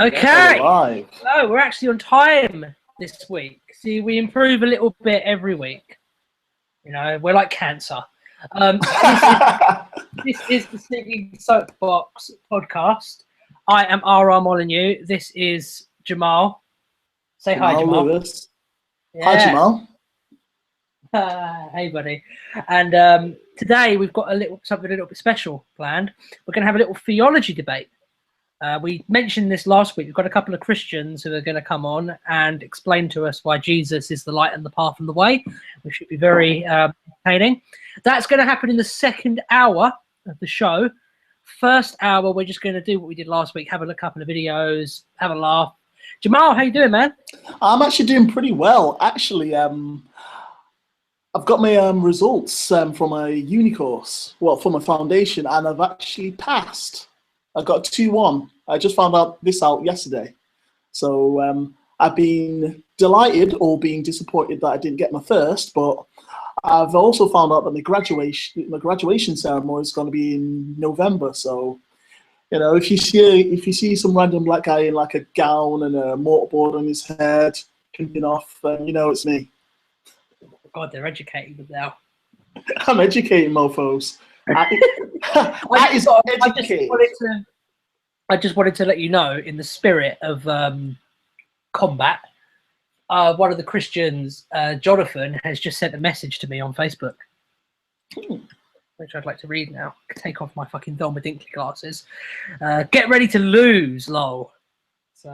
Okay. Alive. So we're actually on time this week. See, we improve a little bit every week. You know, we're like cancer. This is the Singing Soapbox podcast. I am R.R. Molyneux. This is Jamal. Say hi, Jamal. Lewis. Yeah. Hi, Jamal. Hey, buddy. And today we've got something a little bit special planned. We're going to have a little theology debate. We mentioned this last week. We've got a couple of Christians who are going to come on and explain to us why Jesus is the light and the path and the way, which should be very entertaining. That's going to happen in the second hour of the show. First hour, we're just going to do what we did last week, have a couple of videos, have a laugh. Jamal, how you doing, man? I'm actually doing pretty well. Actually, I've got my results from a uni course, well, from a foundation, and I've actually passed. I got 2-1. I just found out yesterday. So I've been delighted or being disappointed that I didn't get my first, but I've also found out that my graduation ceremony is going to be in November. So, you know, if you see some random black guy in like a gown and a mortarboard on his head, pimping off, you know it's me. God, they're educating now. I'm educating mofos. I just wanted to let you know, in the spirit of combat, one of the Christians, Jonathan, has just sent a message to me on Facebook, which I'd like to read now. Take off my fucking Velma Dinkley glasses. Get ready to lose, lol. So,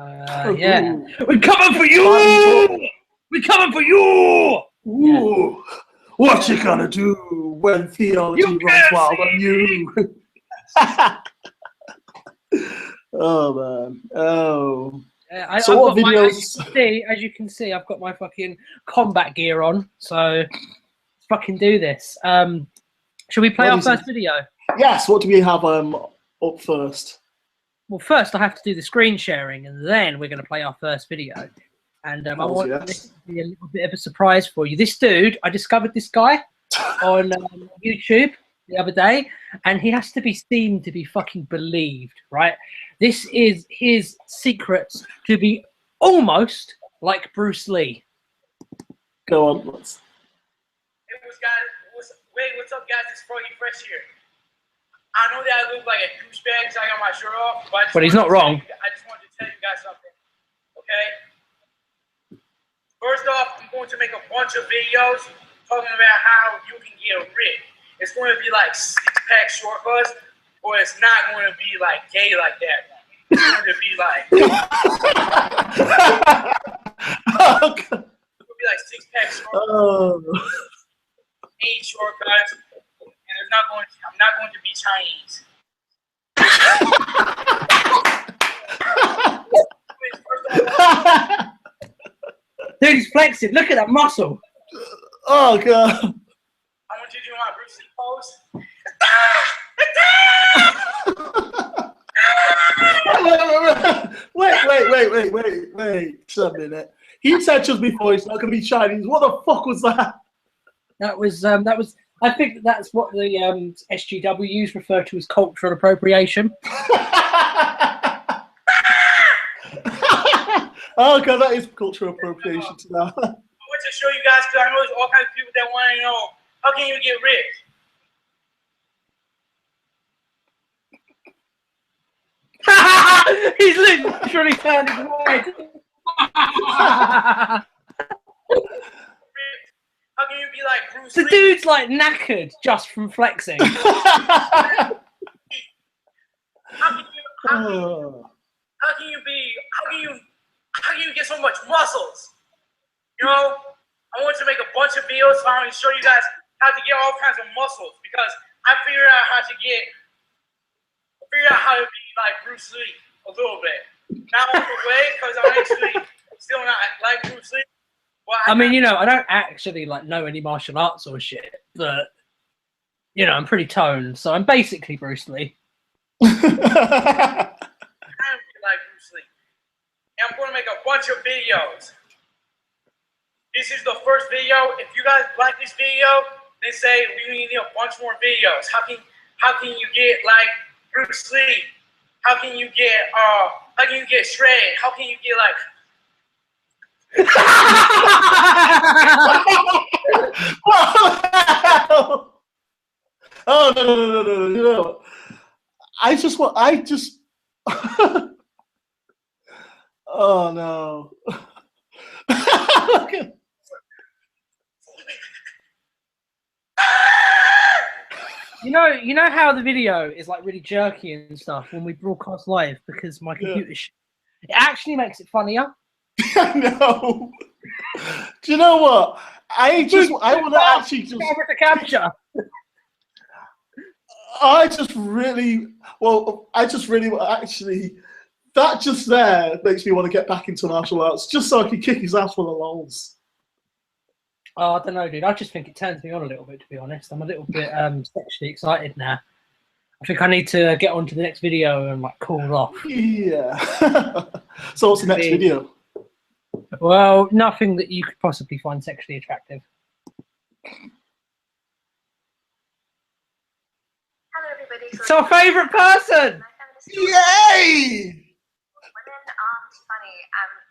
yeah. We're coming for you! We're coming for you! Ooh. Yeah. What you gonna do when theology runs wild on you? Oh man! Oh. So what videos? As you can see, I've got my fucking combat gear on. So let's fucking do this. Should we play our first video? Yes. What do we have up first? Well, first I have to do the screen sharing, and then we're going to play our first video. And I want this to be a little bit of a surprise for you. This dude, I discovered this guy on YouTube the other day, and he has to be seen to be fucking believed, right? This is his secrets to be almost like Bruce Lee. Go on. Hey, what's up, guys? It's Froggy Fresh here. I know that I look like a douchebag because I got my shirt off, but he's not wrong. I just wanted to tell you guys something, okay? First off, I'm going to make a bunch of videos talking about how you can get ripped. It's going to be like six-pack shortcuts, or it's not going to be like gay like that. It's going to be like, it's going to be like six-pack shortcuts, 8 shortcuts, and I'm not going to be Chinese. Dude, he's flexing. Look at that muscle. Oh god. I want you to do my Bruce Lee pose. Wait. Just a minute. He said just before it's not going to be Chinese. What the fuck was that? That was. I think that's what the SGWs refer to as cultural appropriation. Oh god, that is cultural appropriation to that. I want to show you guys, because I know there's all kinds of people that want to know, how can you get rich? He's literally turned his head. How can you be like Bruce Lee? The dude's like knackered just from flexing. How can you get so much muscles? You know, I want to make a bunch of videos so I can show you guys how to get all kinds of muscles, because I figured out how to be like Bruce Lee a little bit. Not all the way, because I'm actually still not like Bruce Lee. I mean, you know, I don't actually like know any martial arts or shit, but you know, I'm pretty toned, so I'm basically Bruce Lee. Like Bruce Lee. And I'm going to make a bunch of videos. This is the first video. If you guys like this video, then say we need a bunch more videos. How can you get like Bruce Lee? How can you get How can you get shredded? How can you get like? Oh no. I just oh no. You know how the video is like really jerky and stuff when we broadcast live because my computer. It actually makes it funnier. No. Do you know what? I want to actually just the capture. I just really actually that just there makes me want to get back into martial arts just so I can kick his ass for the lols. Oh, I don't know, dude. I just think it turns me on a little bit, to be honest. I'm a little bit sexually excited now. I think I need to get on to the next video and like cool off. Yeah. So what's the next video? Well, nothing that you could possibly find sexually attractive. Hello, everybody. It's our favourite person! Yay! Women aren't funny.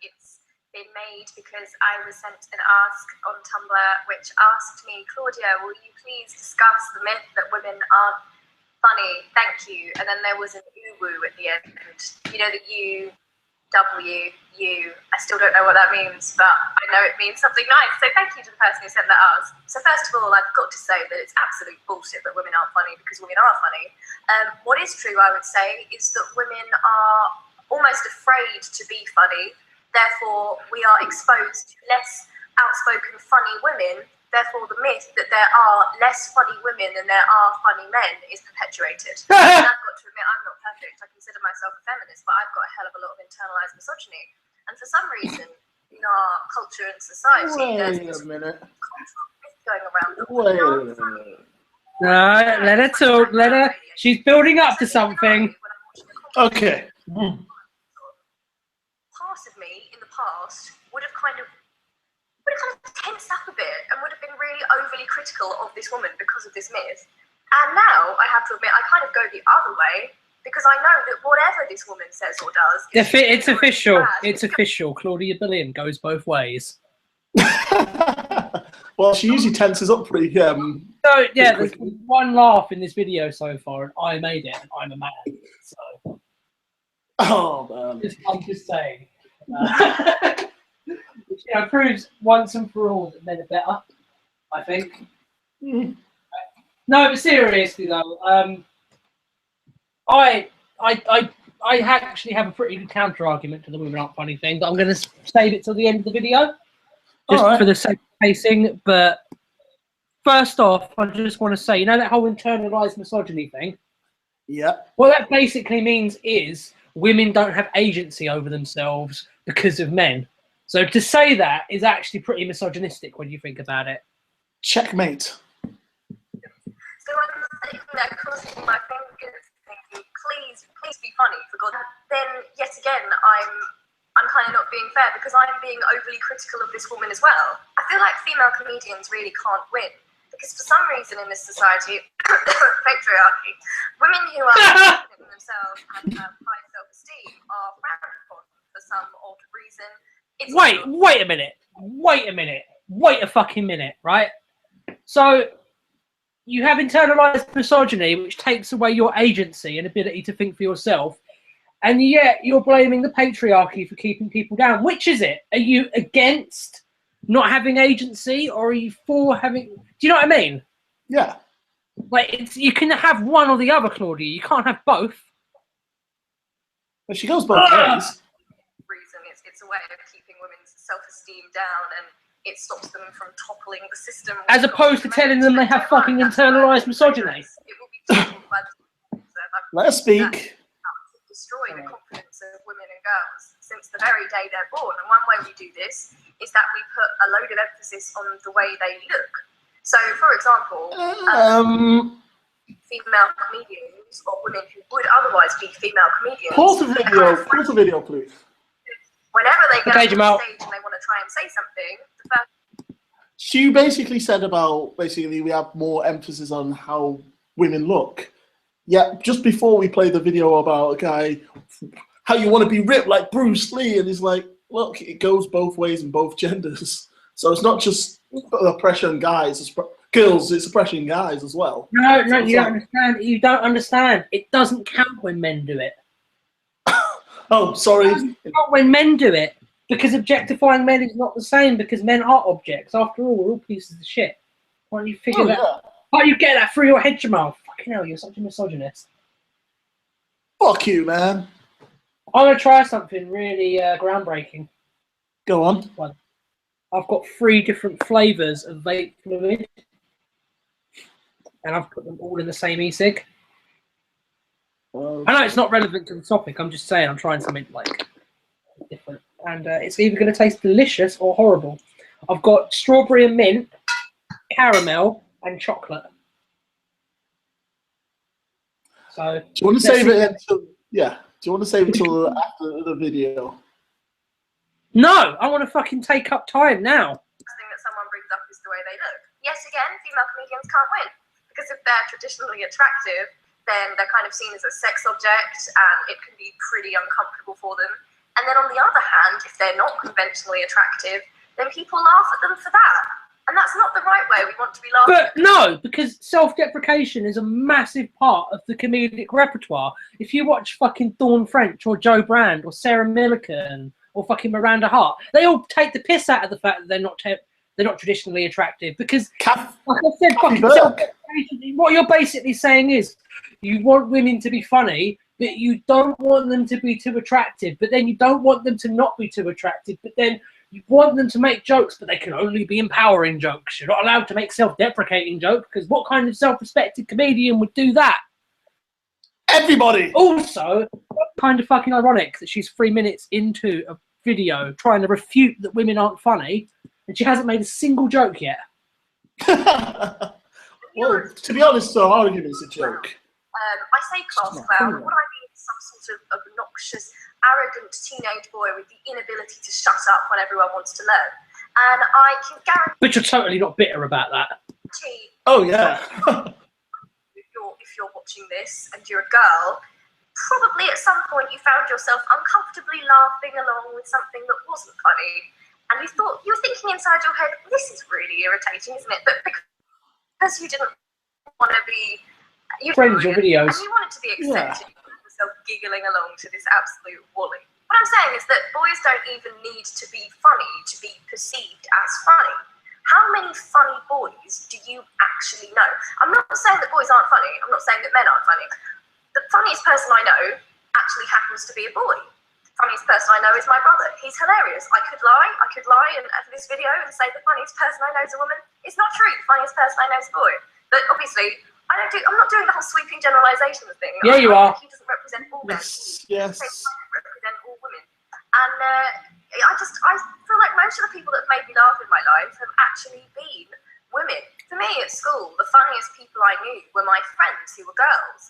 It's been made because I was sent an ask on Tumblr which asked me, Claudia, will you please discuss the myth that women aren't funny? Thank you. And then there was an uwu at the end. You know, the U-W-U. I still don't know what that means, but I know it means something nice. So thank you to the person who sent that ask. So first of all, I've got to say that it's absolute bullshit that women aren't funny because women are funny. What is true, I would say, is that women are almost afraid to be funny. Therefore, we are exposed to less outspoken, funny women. Therefore, the myth that there are less funny women than there are funny men is perpetuated. And I've got to admit, I'm not perfect. I consider myself a feminist, but I've got a hell of a lot of internalized misogyny. And for some reason, in our culture and society, there's this cultural myth going around that women aren't funny. No, let her talk. Let her. She's building up to something. Okay. Part of me in the past would have kind of tensed up a bit and would have been really overly critical of this woman because of this myth. And now I have to admit, I kind of go the other way because I know that whatever this woman says or does, It's official. Bad. It's official. Claudia Billion goes both ways. Well, she usually tenses up pretty. So yeah, there's one laugh in this video so far, and I made it, and I'm a man. So. Oh man. I'm just saying. Which, proves once and for all that men are better, I think. No, but seriously though, I actually have a pretty good counter argument to the women aren't funny thing, but I'm going to save it till the end of the video, just for the sake of pacing. But first off, I just want to say, you know that whole internalized misogyny thing? Yeah. What that basically means is women don't have agency over themselves because of men. So to say that is actually pretty misogynistic when you think about it. Checkmate. So I'm sitting there crossing my fingers thinking, please be funny, for God. Then yet again, I'm kind of not being fair because I'm being overly critical of this woman as well. I feel like female comedians really can't win because for some reason in this society, patriarchy, women who are confident in themselves and have high self-esteem are frowned upon for some odd reason. Wait a minute. Wait a fucking minute, right? So you have internalized misogyny, which takes away your agency and ability to think for yourself, and yet you're blaming the patriarchy for keeping people down. Which is it? Are you against not having agency, or are you for having... Do you know what I mean? Yeah. Like, you can have one or the other, Claudia. You can't have both. But she goes both ways. It's a way of keeping women's self-esteem down, and it stops them from toppling the system. As opposed to telling them they have fucking internalized misogyny. It will be toppled by the Let us speak. Destroy the confidence of women and girls since the very day they're born. And one way we do this is that we put a load of emphasis on the way they look. So, for example, female comedians or women who would otherwise be female comedians. Pause the video, please. Whenever they get on stage and they want to try and say something, she basically said about we have more emphasis on how women look. Yeah, just before we play the video about a guy how you want to be ripped like Bruce Lee, and he's like, look, it goes both ways in both genders. So it's not just oppression guys, it's girls, it's oppression guys as well. No, So you don't understand. You don't understand. It doesn't count when men do it. Oh, sorry. Not when men do it, because objectifying men is not the same, because men are objects. After all, we're all pieces of shit. Why don't you figure that out? Why don't you get that through your head, Jamal? Fucking hell, you're such a misogynist. Fuck you, man. I'm going to try something really groundbreaking. Go on. I've got 3 different flavours of vape fluid, and I've put them all in the same e-cig. I know it's not relevant to the topic. I'm just saying I'm trying something like different, and it's either going to taste delicious or horrible. I've got strawberry and mint, caramel, and chocolate. So do you want to save it until? Yeah. Do you want to save it until after the video? No, I want to fucking take up time now. The thing that someone brings up is the way they look. Yes, again, female comedians can't win because if they're traditionally attractive, then they're kind of seen as a sex object, and it can be pretty uncomfortable for them. And then on the other hand, if they're not conventionally attractive, then people laugh at them for that. And that's not the right way we want to be laughed at. But no, because self-deprecation is a massive part of the comedic repertoire. If you watch fucking Dawn French or Joe Brand or Sarah Millican or fucking Miranda Hart, they all take the piss out of the fact that they're not traditionally attractive, because, like I said, fucking self-deprecation. What you're basically saying is you want women to be funny, but you don't want them to be too attractive. But then you don't want them to not be too attractive. But then you want them to make jokes, but they can only be empowering jokes. You're not allowed to make self-deprecating jokes, because what kind of self-respected comedian would do that? Everybody. Also, kind of fucking ironic that she's 3 minutes into a video trying to refute that women aren't funny, and she hasn't made a single joke yet. Well, to be honest, her argument's a joke. I say class clown, but what I mean is some sort of obnoxious, arrogant teenage boy with the inability to shut up when everyone wants to learn. And I can guarantee... But you're totally not bitter about that. Oh, yeah. if you're watching this and you're a girl, probably at some point you found yourself uncomfortably laughing along with something that wasn't funny. And you were thinking inside your head, this is really irritating, isn't it? But because you didn't want to be... Friends your videos. And you wanted to be accepted, you found yourself giggling along to this absolute wally. What I'm saying is that boys don't even need to be funny to be perceived as funny. How many funny boys do you actually know? I'm not saying that boys aren't funny. I'm not saying that men aren't funny. The funniest person I know actually happens to be a boy. The funniest person I know is my brother. He's hilarious. I could lie and for this video and say the funniest person I know is a woman. It's not true. The funniest person I know is a boy. But obviously, I'm not doing the whole sweeping generalisation thing. Yeah, you are. He doesn't represent all men. Yes. He doesn't represent all women. And I feel like most of the people that have made me laugh in my life have actually been women. For me, at school, the funniest people I knew were my friends who were girls.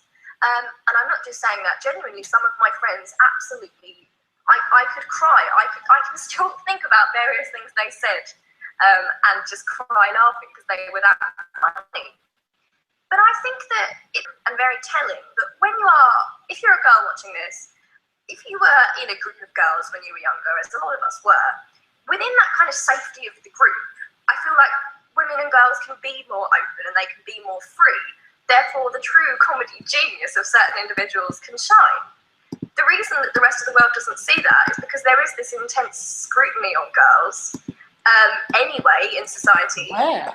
And I'm not just saying that. Genuinely, some of my friends absolutely, I could cry. I can still think about various things they said and just cry laughing because they were that funny. But I think that and very telling that if you're a girl watching this, if you were in a group of girls when you were younger, as a lot of us were, within that kind of safety of the group, I feel like women and girls can be more open and they can be more free. Therefore, the true comedy genius of certain individuals can shine. The reason that the rest of the world doesn't see that is because there is this intense scrutiny on girls anyway in society. Yeah.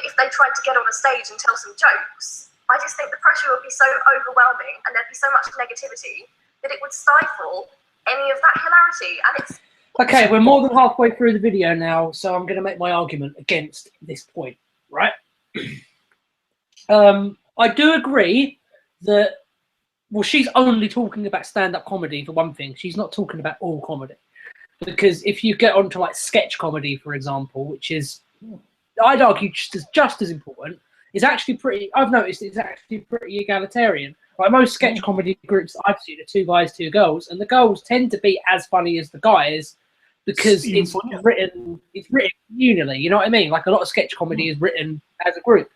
If they tried to get on a stage and tell some jokes, I just think the pressure would be so overwhelming and there'd be so much negativity that it would stifle any of that hilarity. And it's okay, we're more than halfway through the video now, so I'm going to make my argument against this point, right? I do agree that, well, she's only talking about stand-up comedy for one thing. She's not talking about all comedy. Because if you get onto like sketch comedy, for example, which is, I'd argue just as important, is actually pretty, I've noticed it's actually pretty egalitarian. Like most sketch comedy groups I've seen are 2 guys, 2 girls, and the girls tend to be as funny as the guys because it's written communally, you know what I mean? Like a lot of sketch comedy is written as a group.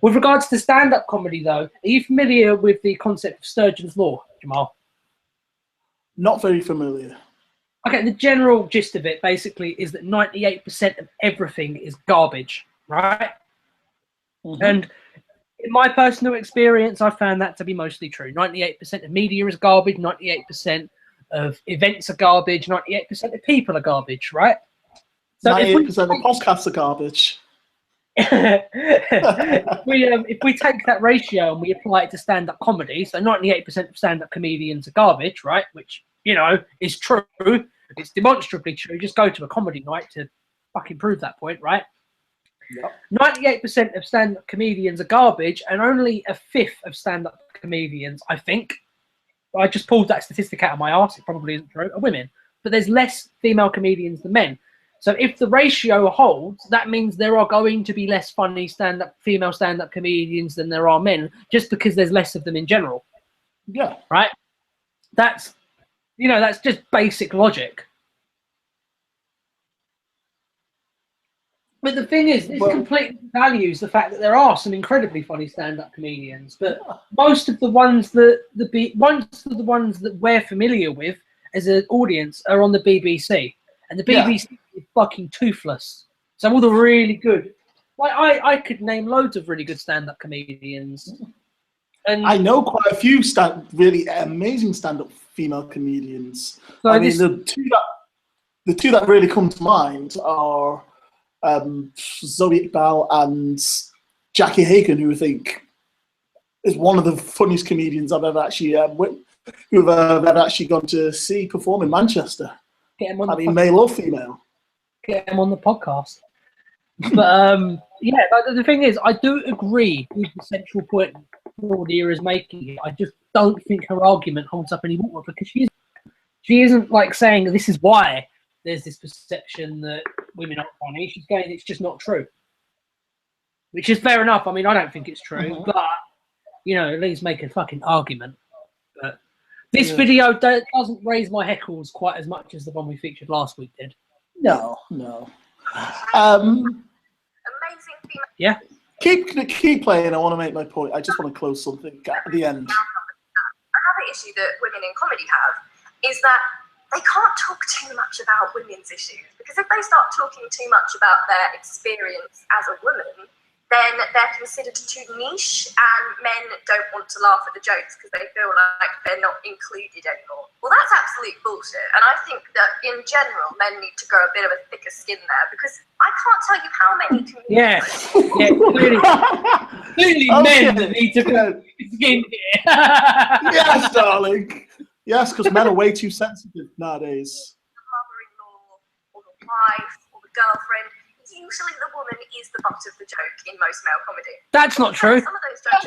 With regards to stand-up comedy though, are you familiar with the concept of Sturgeon's Law, Jamal? Not very familiar. Okay, the general gist of it basically is that 98% of everything is garbage, right? Mhm. And in my personal experience, I found that to be mostly true. 98% of media is garbage, 98% of events are garbage, 98% of people are garbage, right? So 98% of podcasts are garbage. if we take that ratio and we apply it to stand-up comedy, so 98% of stand-up comedians are garbage, right? Which, you know, is true. It's demonstrably true. Just go to a comedy night to fucking prove that point, right? Yep. 98% of stand-up comedians are garbage, and only a fifth of stand-up comedians, I think, I just pulled that statistic out of my arse, it probably isn't true, are women. But there's less female comedians than men. So if the ratio holds, that means there are going to be less funny female stand-up comedians than there are men, just because there's less of them in general. Yeah. Right? That's just basic logic. But the thing is, this completely values the fact that there are some incredibly funny stand-up comedians, but most of the ones that we're familiar with as an audience are on the BBC, and the BBC is fucking toothless. So all the really good, like I could name loads of really good stand-up comedians, and I know quite a few really amazing stand-up female comedians. So I mean, the two that really come to mind are Zoe Iqbal and Jackie Hagan, who I think is one of the funniest comedians I've ever actually who I've ever actually gone to see perform in Manchester. Male or female. Get them on the podcast. But yeah, but the thing is, I do agree with the central point Claudia is making. I just don't think her argument holds up anymore, because she isn't like saying this is why there's this perception that women aren't funny. She's going, it's just not true, which is fair enough. I mean, I don't think it's true, but you know, at least make a fucking argument. But this video doesn't raise my heckles quite as much as the one we featured last week did. No. Amazing female. Yeah. Keep playing. I want to make my point. I just want to close something at the end. Another issue that women in comedy have is that they can't talk too much about women's issues, because if they start talking too much about their experience as a woman, then they're considered too niche, and men don't want to laugh at the jokes because they feel like they're not included anymore. Well, that's absolute bullshit, and I think that in general, men need to grow a bit of a thicker skin there, because I can't tell you how many comedians. Clearly men that need to grow skin here. Yes, darling. Yes, because men are way too sensitive nowadays. The mother-in-law, or the wife, or the girlfriend. Usually the woman is the butt of the joke in most male comedy. That's not true. Some of those jokes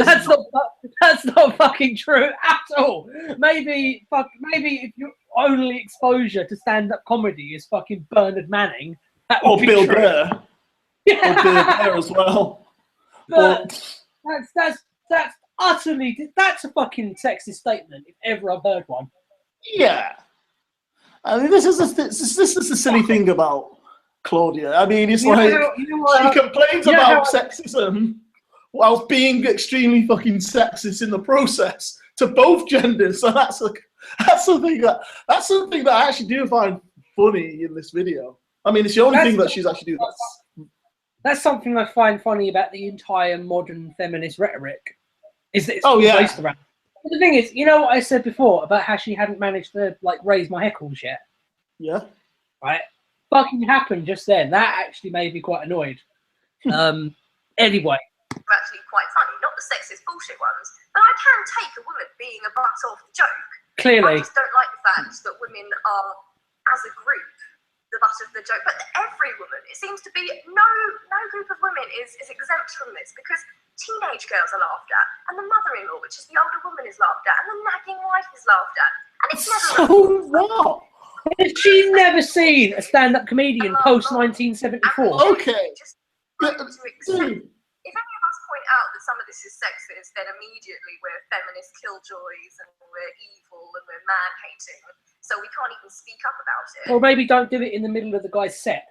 that's not fucking true at all. Maybe if your only exposure to stand-up comedy is fucking Bernard Manning, that would be Bill true. Burr. Or Bill Burr as well. But that's utterly, that's a fucking sexist statement if ever I've heard one. Yeah. I mean, this is the silly thing about Claudia. I mean, it's she complains about sexism whilst being extremely fucking sexist in the process to both genders. So that's something that I actually do find funny in this video. I mean, it's the only thing that she's actually doing. That's something I find funny about the entire modern feminist rhetoric. Is that it's based around. But the thing is, you know what I said before about how she hadn't managed to like raise my heckles yet? Yeah. Right? Fucking happened just then. That actually made me quite annoyed. Anyway. Actually quite funny, not the sexist bullshit ones, but I can take a woman being a butt of the joke. Clearly. I just don't like the fact that women are, as a group, the butt of the joke. But every woman, it seems to be, no group of women is exempt from this, because teenage girls are laughed at, and the mother-in-law, which is the older woman, is laughed at, and the nagging wife is laughed at. And it's never what? She's never seen a stand-up comedian post 1974. Okay. Just if any of us point out that some of this is sexist, then immediately we're feminist killjoys and we're evil and we're man-hating. So we can't even speak up about it. Or maybe don't do it in the middle of the guy's set.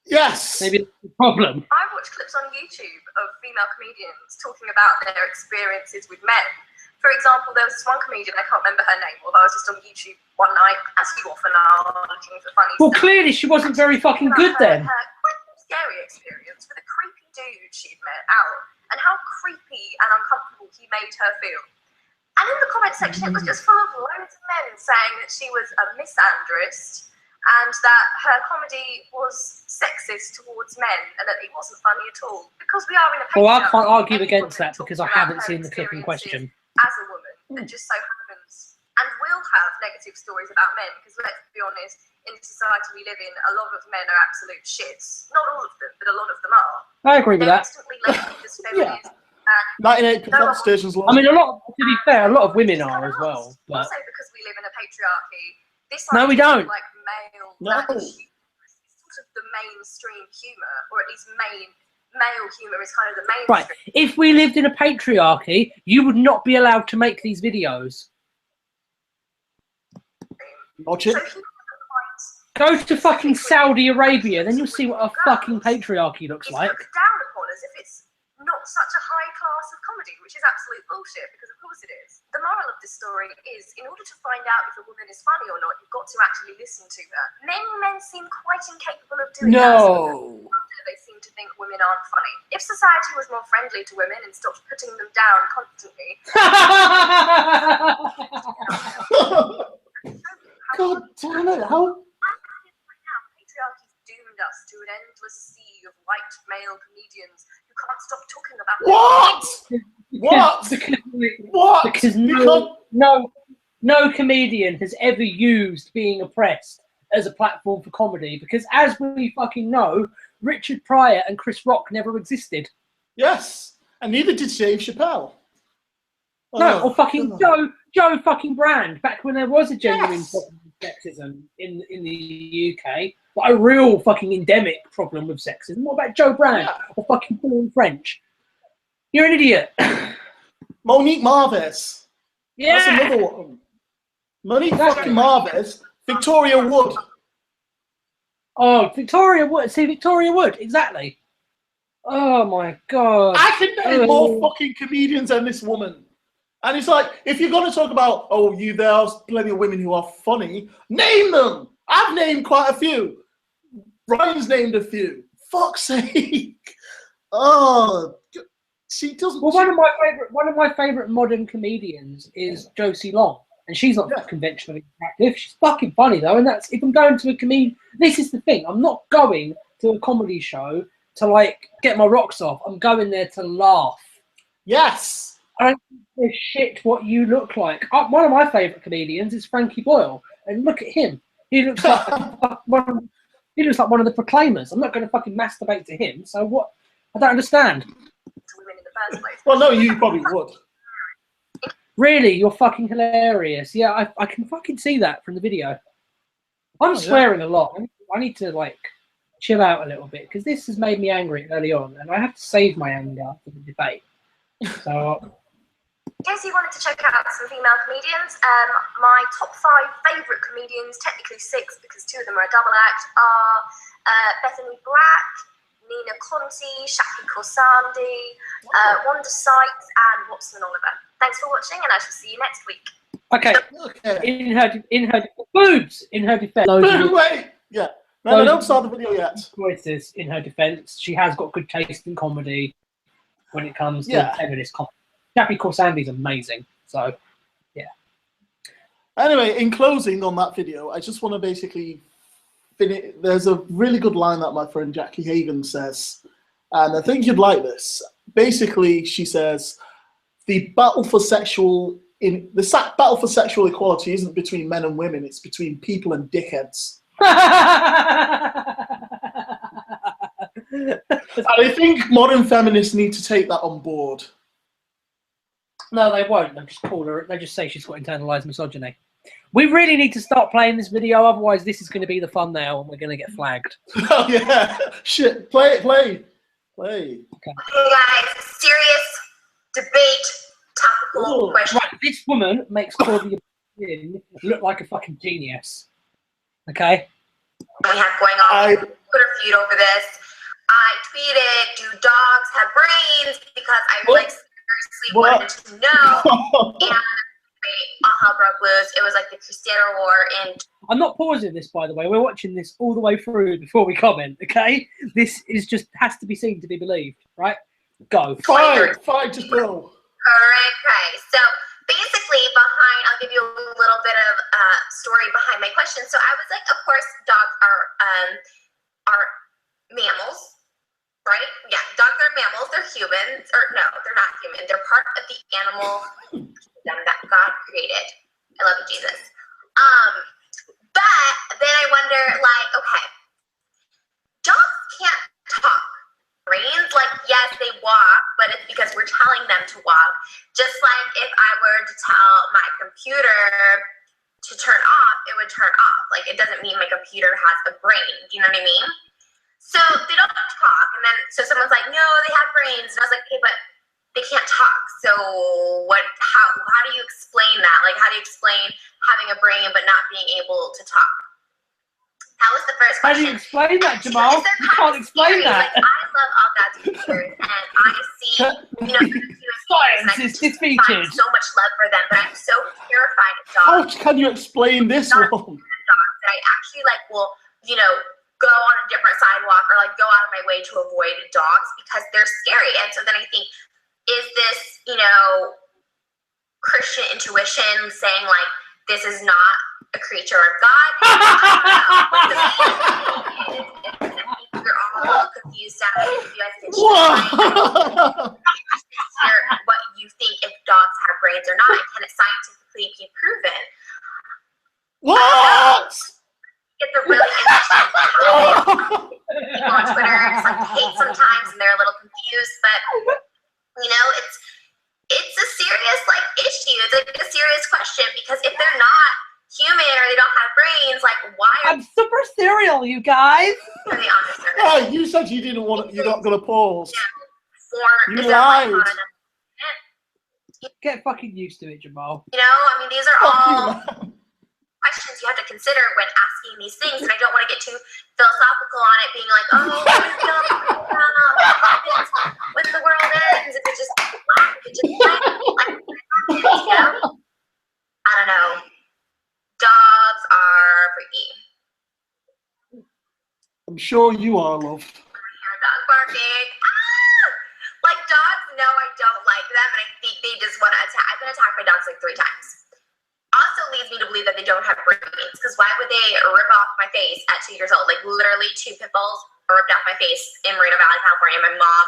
Yes. Maybe that's the problem. I watch clips on YouTube of female comedians talking about their experiences with men, For example, there was this one comedian, I can't remember her name, although I was just on YouTube one night, as you often are, looking for funny Well, stuff. clearly she wasn't very fucking good then. Her quite scary experience with a creepy dude she'd met out, and how creepy and uncomfortable he made her feel. And in the comment section, it was just full of loads of men saying that she was a misandrist and that her comedy was sexist towards men and that it wasn't funny at all. Because we are in a Well, I patriarchy, can't argue any against woman that because I talking about haven't her seen the clip in question. experiences as a woman that just so happens and will have negative stories about men, because let's be honest, in the society we live in, a lot of men are absolute shits. Not all of them, but a lot of them are. I agree with They're that. instantly labelled as feminist. 98% stations lost. I mean, to be fair, a lot of women are as well. But Also, because we live in a patriarchy, this No, we idea don't. of, like male No. humour is sort of the mainstream humour, or at least male humour is kind of the right, mainstream. if we lived in a patriarchy, you would not be allowed to make these videos. Watch it. So he wasn't quite Go to fucking Saudi Arabia, then you'll see what a fucking patriarchy looks it's like. looked down upon as if it's not such a high class of comedy, which is absolute bullshit, because of course it is. The moral of this story is, in order to find out if a woman is funny or not, you've got to actually listen to her. Many men seem quite incapable of doing that. No. They seem to think women aren't funny. If society was more friendly to women and stopped putting them down constantly, God damn it! How? patriarchy's doomed us to an endless sea of white male comedians who can't stop talking about What? What? What? Because Because no comedian has ever used being oppressed as a platform for comedy, because as we fucking know, Richard Pryor and Chris Rock never existed. yes, and neither did Dave Chappelle. No, Oh, or fucking God. Joe fucking Brand, back when there was a genuine Yes. problem with sexism in the UK, like a real fucking endemic problem with sexism. What about Joe Brand or fucking Paul French? You're an idiot. Monique Marves. Yeah. That's another one. Monique fucking Marves. Victoria Wood. Oh, Victoria Wood. See, Victoria Wood, exactly. Oh my god. I can name more fucking comedians than this woman. And it's like, if you're going to talk about, there's plenty of women who are funny, name them. I've named quite a few. Ryan's named a few. Fuck's sake. Oh, she doesn't. Well, one of my favorite modern comedians is Josie Long, and she's not conventionally attractive. She's fucking funny though, and that's if I'm going to a comedian. This is the thing. I'm not going to a comedy show to like get my rocks off. I'm going there to laugh. Yes. I don't give a shit what you look like. One of my favourite comedians is Frankie Boyle, and look at him. He looks like one of the Proclaimers. I'm not going to fucking masturbate to him. So what? I don't understand. women in the first place. Well, no, you probably would. Really, you're fucking hilarious. Yeah, I can fucking see that from the video. I'm swearing a lot. I need to like chill out a little bit because this has made me angry early on, and I have to save my anger for the debate. So. In case you wanted to check out some female comedians, my top 5 favourite comedians, technically 6 because 2 of them are a double act, are Bethany Black, Nina Conti, Shaki Korsandi, Wanda Sykes, and Watson Oliver. Thanks for watching, and I shall see you next week. Okay. In her boobs. In her defense. Wait. Yeah. No, don't start the video yet. Choices in her defense. She has got good taste in comedy when it comes to feminist comedy. Jackie Corsandi's amazing. So, yeah. Anyway, in closing on that video, I just want to basically finish. There's a really good line that my friend Jackie Hagan says, and I think you'd like this. Basically, she says, the battle for sexual equality isn't between men and women, it's between people and dickheads. And I think modern feminists need to take that on board. No, they won't. They'll just call her. They just say she's got internalized misogyny. We really need to start playing this video, otherwise this is going to be the thumbnail and we're going to get flagged. Oh yeah, shit! Play it, play. Okay. Hey guys, serious debate, topical question. Right, this woman makes Claudia look like a fucking genius. Okay. We have going on Twitter feud over this. I tweeted, "Do dogs have brains?" Because I like seriously wanted to know. And all hell broke loose. It was like the Cristiano War in. I'm not pausing this, by the way. We're watching this all the way through before we comment, okay? This is just has to be seen to be believed, right? Go. Fine, just go. Okay. So basically, I'll give you a little bit of story behind my question. So I was like, of course, dogs are mammals, right? Yeah, dogs are mammals. They're humans, or no, they're not human. They're part of the animal kingdom that God created. I love you, Jesus. But then I wonder, like, okay, dogs can't talk. Brains, like, yes, they walk, but it's because we're telling them to walk. Just like if I were to tell my computer to turn off, it would turn off. Like, it doesn't mean my computer has a brain. Do you know what I mean? So they don't talk, and then so someone's like, no, they have brains, and I was like, okay, but they can't talk. So how do you explain that? Like, how do you explain having a brain but not being able to talk? That was the first question. How do you explain that, Jamal? You can't explain that. Like, I love all God's creatures, and I see, science is defeated. So much love for them, but I'm so terrified of dogs. How can you explain this one? Dogs that I actually will, go on a different sidewalk or go out of my way to avoid dogs because they're scary. And so then I think, is this, Christian intuition saying this is not a creature of God? You're all a little confused at it. If you guys can share what you think if dogs have brains or not, and can it scientifically be proven? What? It's a really interesting people on Twitter just hate sometimes, and they're a little confused, but it's a serious issue. It's a serious question, because if they're not human or they don't have brains, why I'm super serial, you guys. Are they on the surface? Oh, you said you didn't want. You're not gonna pause. Yeah. You lied. Get fucking used to it, Jamal. These are all questions you have to consider when asking these things, and I don't want to get too philosophical on it, being like, oh, when the world ends, if it just I don't know. Dogs are freaky. I'm sure you are, love. Dog barking. Dogs know I don't like them, and I think they just want to attack. I've been attacked by dogs 3 times. Also leads me to believe that they don't have brains, because why would they rip off my face at 2 years old? Literally 2 pit bulls ripped off my face in Moreno Valley, California. My mom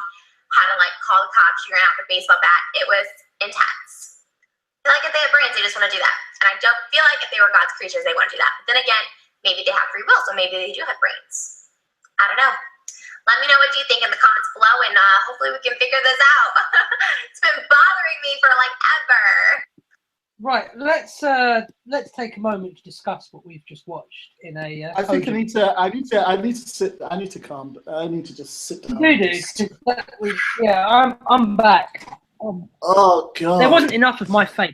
had to call the cops. She ran out with a baseball bat. It was intense. If they have brains, they just want to do that. And I don't feel like if they were God's creatures, they want to do that. But then again, maybe they have free will, so maybe they do have brains. I don't know. Let me know what you think in the comments below, and hopefully we can figure this out. It's been bothering me for ever. Right, let's take a moment to discuss what we've just watched in a. I think I need to sit. I need to calm. I need to just sit down. Yeah, I'm back. Oh God! There wasn't enough of my face,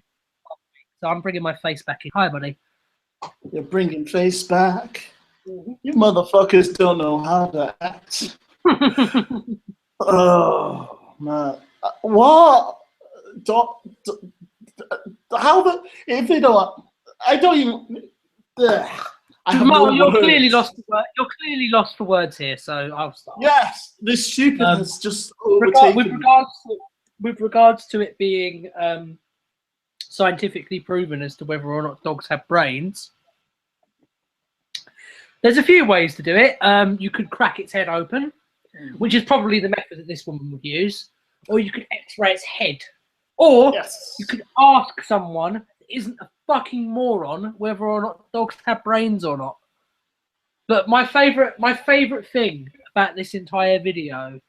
so I'm bringing my face back in. Hi, buddy. You're bringing face back. You motherfuckers don't know how to act. Oh man, what? How the? If they don't, I don't even. Jamal, you're clearly lost. You're clearly lost for words here, so I'll start. Yes, this stupid has just overtaken. With regards to it being scientifically proven as to whether or not dogs have brains, there's a few ways to do it. You could crack its head open, which is probably the method that this woman would use, or you could X-ray its head, or you could ask someone that isn't a fucking moron whether or not dogs have brains or not. But my favorite thing about this entire video,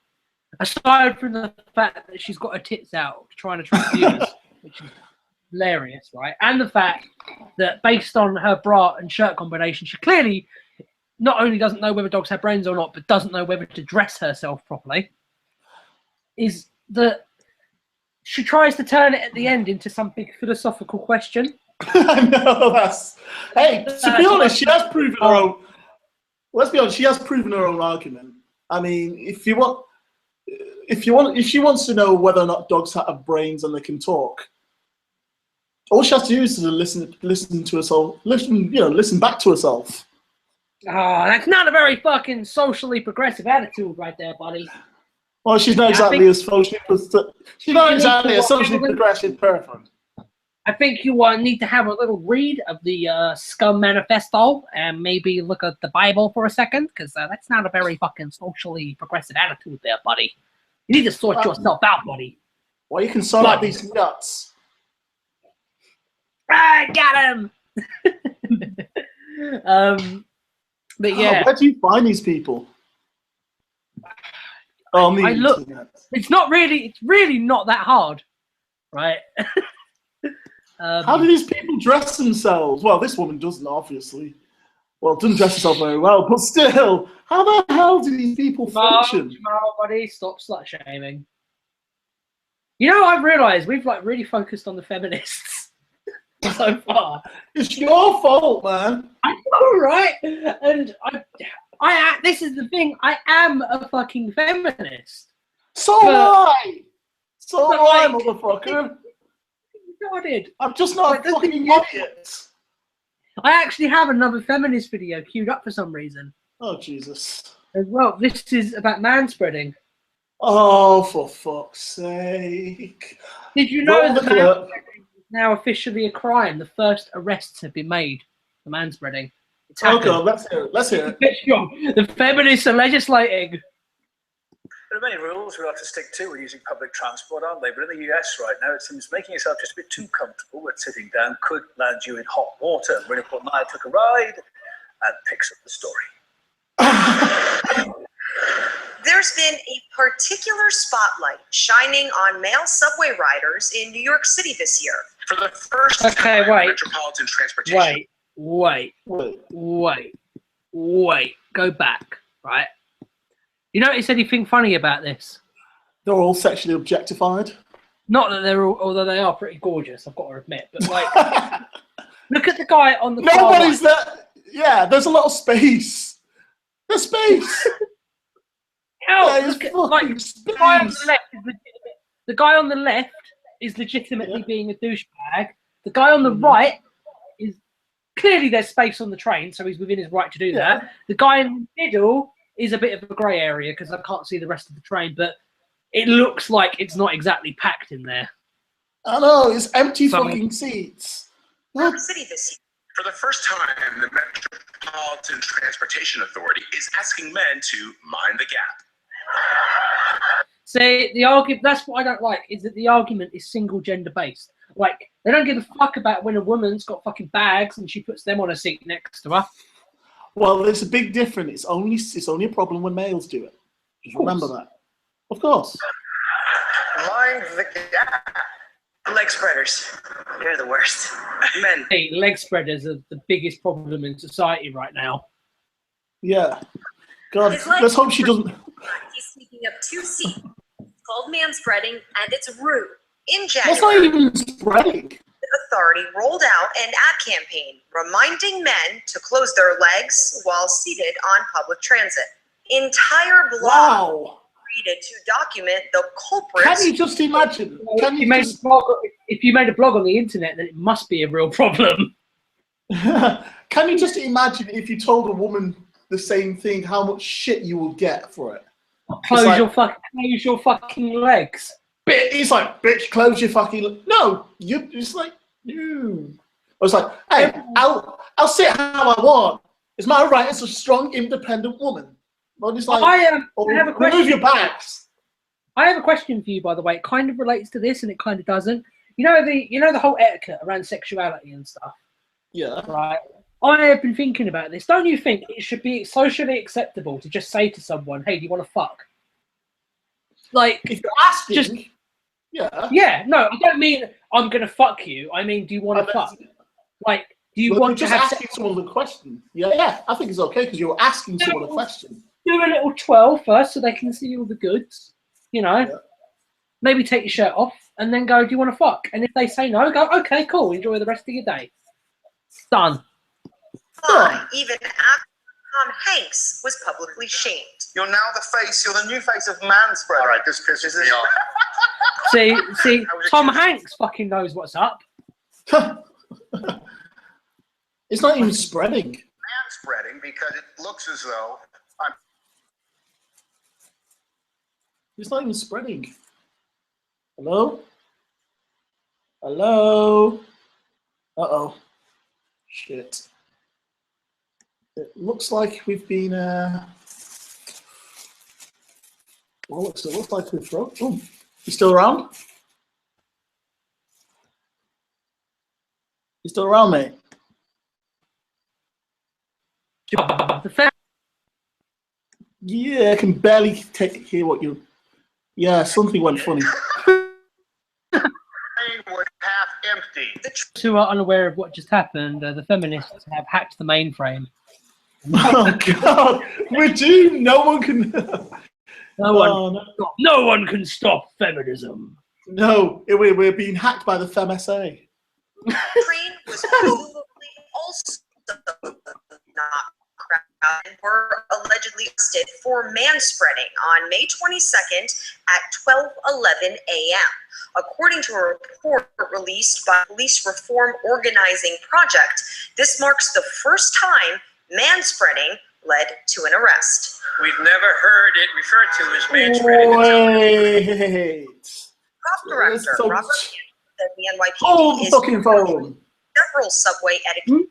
aside from the fact that she's got her tits out trying to trick viewers, which is hilarious, right? And the fact that based on her bra and shirt combination, she clearly not only doesn't know whether dogs have brains or not, but doesn't know whether to dress herself properly, is that she tries to turn it at the end into some big philosophical question. I know that's. Hey, to be honest, she has proven her own. Let's be honest, she has proven her own argument. I mean, if you want, if she wants to know whether or not dogs have brains and they can talk, all she has to do is to listen to herself, listen back to herself. Oh, that's not a very fucking socially progressive attitude right there, buddy. Well, she's not exactly a socially progressive person. I think you need to have a little read of the Scum Manifesto and maybe look at the Bible for a second, because that's not a very fucking socially progressive attitude there, buddy. You need to sort yourself out, buddy. Well, you can sort out these nuts. I got him! But yeah. Where do you find these people? On the internet. It's really not that hard, right? How do these people dress themselves? Well, this woman doesn't, obviously. Well, doesn't dress herself very well, but still, how the hell do these people function? Jamal, buddy, stop slut shaming. You know, I've realised we've really focused on the feminists so far. It's your fault, man. I know, right? And I this is the thing. I am a fucking feminist. So am I. So am I, motherfucker. I'm just not a fucking idiot. I actually have another feminist video queued up for some reason. Oh, Jesus. As well, this is about manspreading. Oh, for fuck's sake. Did you know that manspreading is now officially a crime? The first arrests have been made for manspreading. Oh, God, let's hear it. Let's hear it. The feminists are legislating. There are many rules we have to stick to when using public transport, aren't they? But in the US right now, it seems making yourself just a bit too comfortable with sitting down could land you in hot water. Winnicott and I took a ride and picks up the story. There's been a particular spotlight shining on male subway riders in New York City this year. For the first time, metropolitan transportation. Wait. Go back, right? You notice anything funny about this? They're all sexually objectified. Not that they're all, although they are pretty gorgeous, I've got to admit. But like, look at the guy on the Nobody's there. Yeah, there's a lot of space. There's space. The guy on the left is legitimate. The guy on the left is legitimately being a douchebag. The guy on the right is clearly there's space on the train, so he's within his right to do that. The guy in the middle is a bit of a grey area because I can't see the rest of the train, but it looks like it's not exactly packed in there. I know, it's empty fucking seats. What? City this year. For the first time, the Metropolitan Transportation Authority is asking men to mind the gap. See, the argument, that's what I don't like, is that the argument is single gender based. Like, they don't give a fuck about when a woman's got fucking bags and she puts them on a seat next to her. Well, there's a big difference. It's only a problem when males do it. Just remember that. Of course. Mind the gap. Leg spreaders. They're the worst. Men. Hey, leg spreaders are the biggest problem in society right now. Yeah. God, let's hope she doesn't. He's sneaking up 2 seats. It's called manspreading, and it's rude. In January, that's not even spreading. The authority rolled out an ad campaign reminding men to close their legs while seated on public transit. Entire blog created to document the culprits. Can you just imagine? If you made a blog on the internet, then it must be a real problem. Can you just imagine if you told a woman the same thing, how much shit you will get for it? Close your fucking legs. He's like, bitch, close your fucking. No, you. It's like, no. I was like, hey, I'll sit how I want. It's my right as a strong, independent woman. But it's like, I have a question. Remove your bags. I have a question for you, by the way. It kind of relates to this, and it kind of doesn't. You know the whole etiquette around sexuality and stuff. Yeah. Right. I have been thinking about this. Don't you think it should be socially acceptable to just say to someone, "Hey, do you want to fuck?" Like, if you're asking. Yeah, no, I don't mean I'm gonna fuck you. I mean, do you want to fuck? Like, do you want to have asking someone the question? Yeah, I think it's okay because you're asking someone a question. Do a little 12 first so they can see all the goods. You know, maybe take your shirt off and then go, "Do you want to fuck?" And if they say no, go, "Okay, cool. Enjoy the rest of your day." Done. Even after Tom Hanks was publicly shamed. You're now you're the new face of manspreading. All right, this pisses me off. See, Tom Hanks fucking knows what's up. It's not even spreading. Manspreading because it looks as though I'm. It's not even spreading. Hello? Hello? Uh-oh. Shit. It looks like we've been, well, it looks like we've broke. Oh, you still around? You still around, mate? Yeah, I can barely hear what you. Yeah, something went funny. Was half empty. Who are unaware of what just happened, the feminists have hacked the mainframe. Oh God, we're doomed. No one can. No one can stop feminism. No, we're being hacked by the FemSA. Train was presumably also not crowded and were allegedly arrested for manspreading on May 22nd at 12:11 a.m. According to a report released by Police Reform Organizing Project, this marks the first time manspreading led to an arrest. We've never heard it referred to as manspreading. Wait. Prop director So- Robert said the NYPD Hold the is fucking phone. several subway etiquette.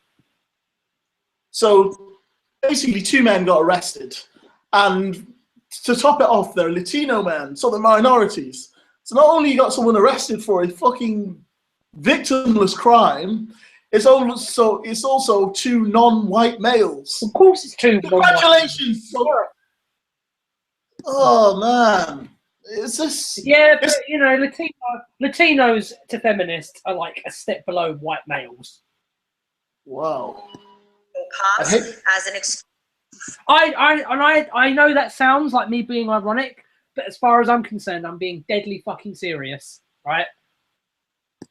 So basically, two men got arrested, and to top it off, they're Latino men, so they're minorities. So not only you got someone arrested for a fucking victimless crime, it's also two non-white males. Of course, it's two. Congratulations! Oh man, it's just Yeah, but you know, Latinos to feminists are like a step below white males. wow. Cause I hate- as an excuse. I know that sounds like me being ironic, but as far as I'm concerned, I'm being deadly fucking serious, right?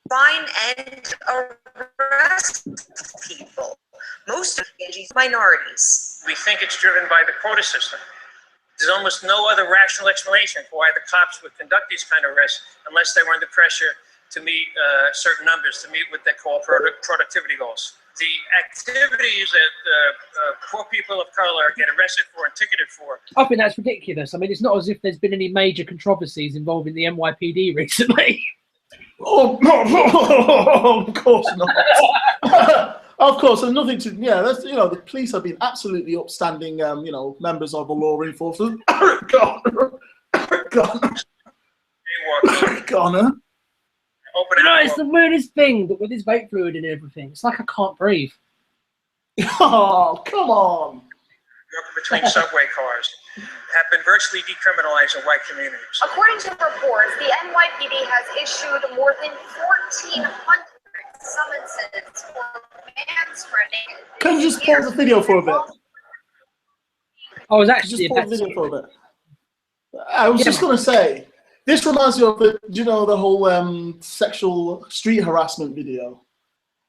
Fine and arrest people. Most of the minorities. We think it's driven by the quota system. There's almost no other rational explanation for why the cops would conduct these kind of arrests unless they were under pressure to meet certain numbers, to meet what they call productivity goals. The activities that poor people of color get arrested for and ticketed for. I think that's ridiculous. I mean, it's not as if there's been any major controversies involving the NYPD recently. Oh no! Of course not. Of course, there's nothing to. Yeah, that's the police have been absolutely upstanding. Members of the law enforcement. Eric Garner. Open You know, and it's the weirdest thing that with this vape fluid and everything, it's like I can't breathe. Oh, come on. between subway cars have been virtually decriminalized in white communities. According to reports, the NYPD has issued more than 1,400 summonses for manspreading. Can you just pause the video for a bit? I was Just actually pause about the to video for a bit. I was just going to say, this reminds me of the whole sexual street harassment video.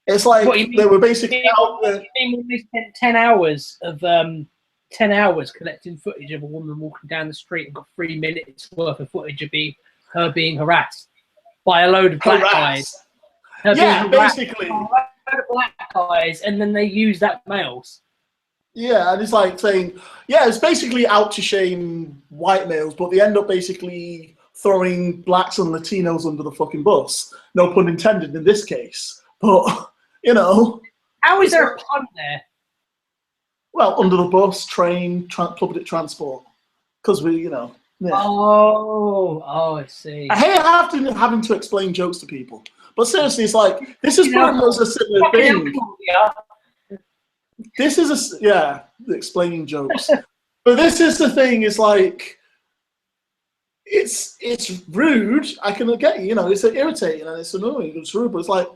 It's like What, you mean- they were basically out there. You mean when they spent 10 hours of 10 hours collecting footage of a woman walking down the street and got 3 minutes worth of footage of her being harassed by a load of black guys. Her being Yeah, harassed basically. by a load of black guys, and then they use that males. Yeah, and it's like saying, yeah, it's basically out to shame white males, but they end up basically throwing blacks and Latinos under the fucking bus. No pun intended in this case. But, How is there a pun there? well, under the bus, train, public transport. Because yeah. Oh, I see. I hate having to explain jokes to people. But seriously, it's like, this is pretty much a similar thing. This is explaining jokes. But this is the thing, is like, it's rude. I can get it's irritating and it's annoying. It's rude, but it's like,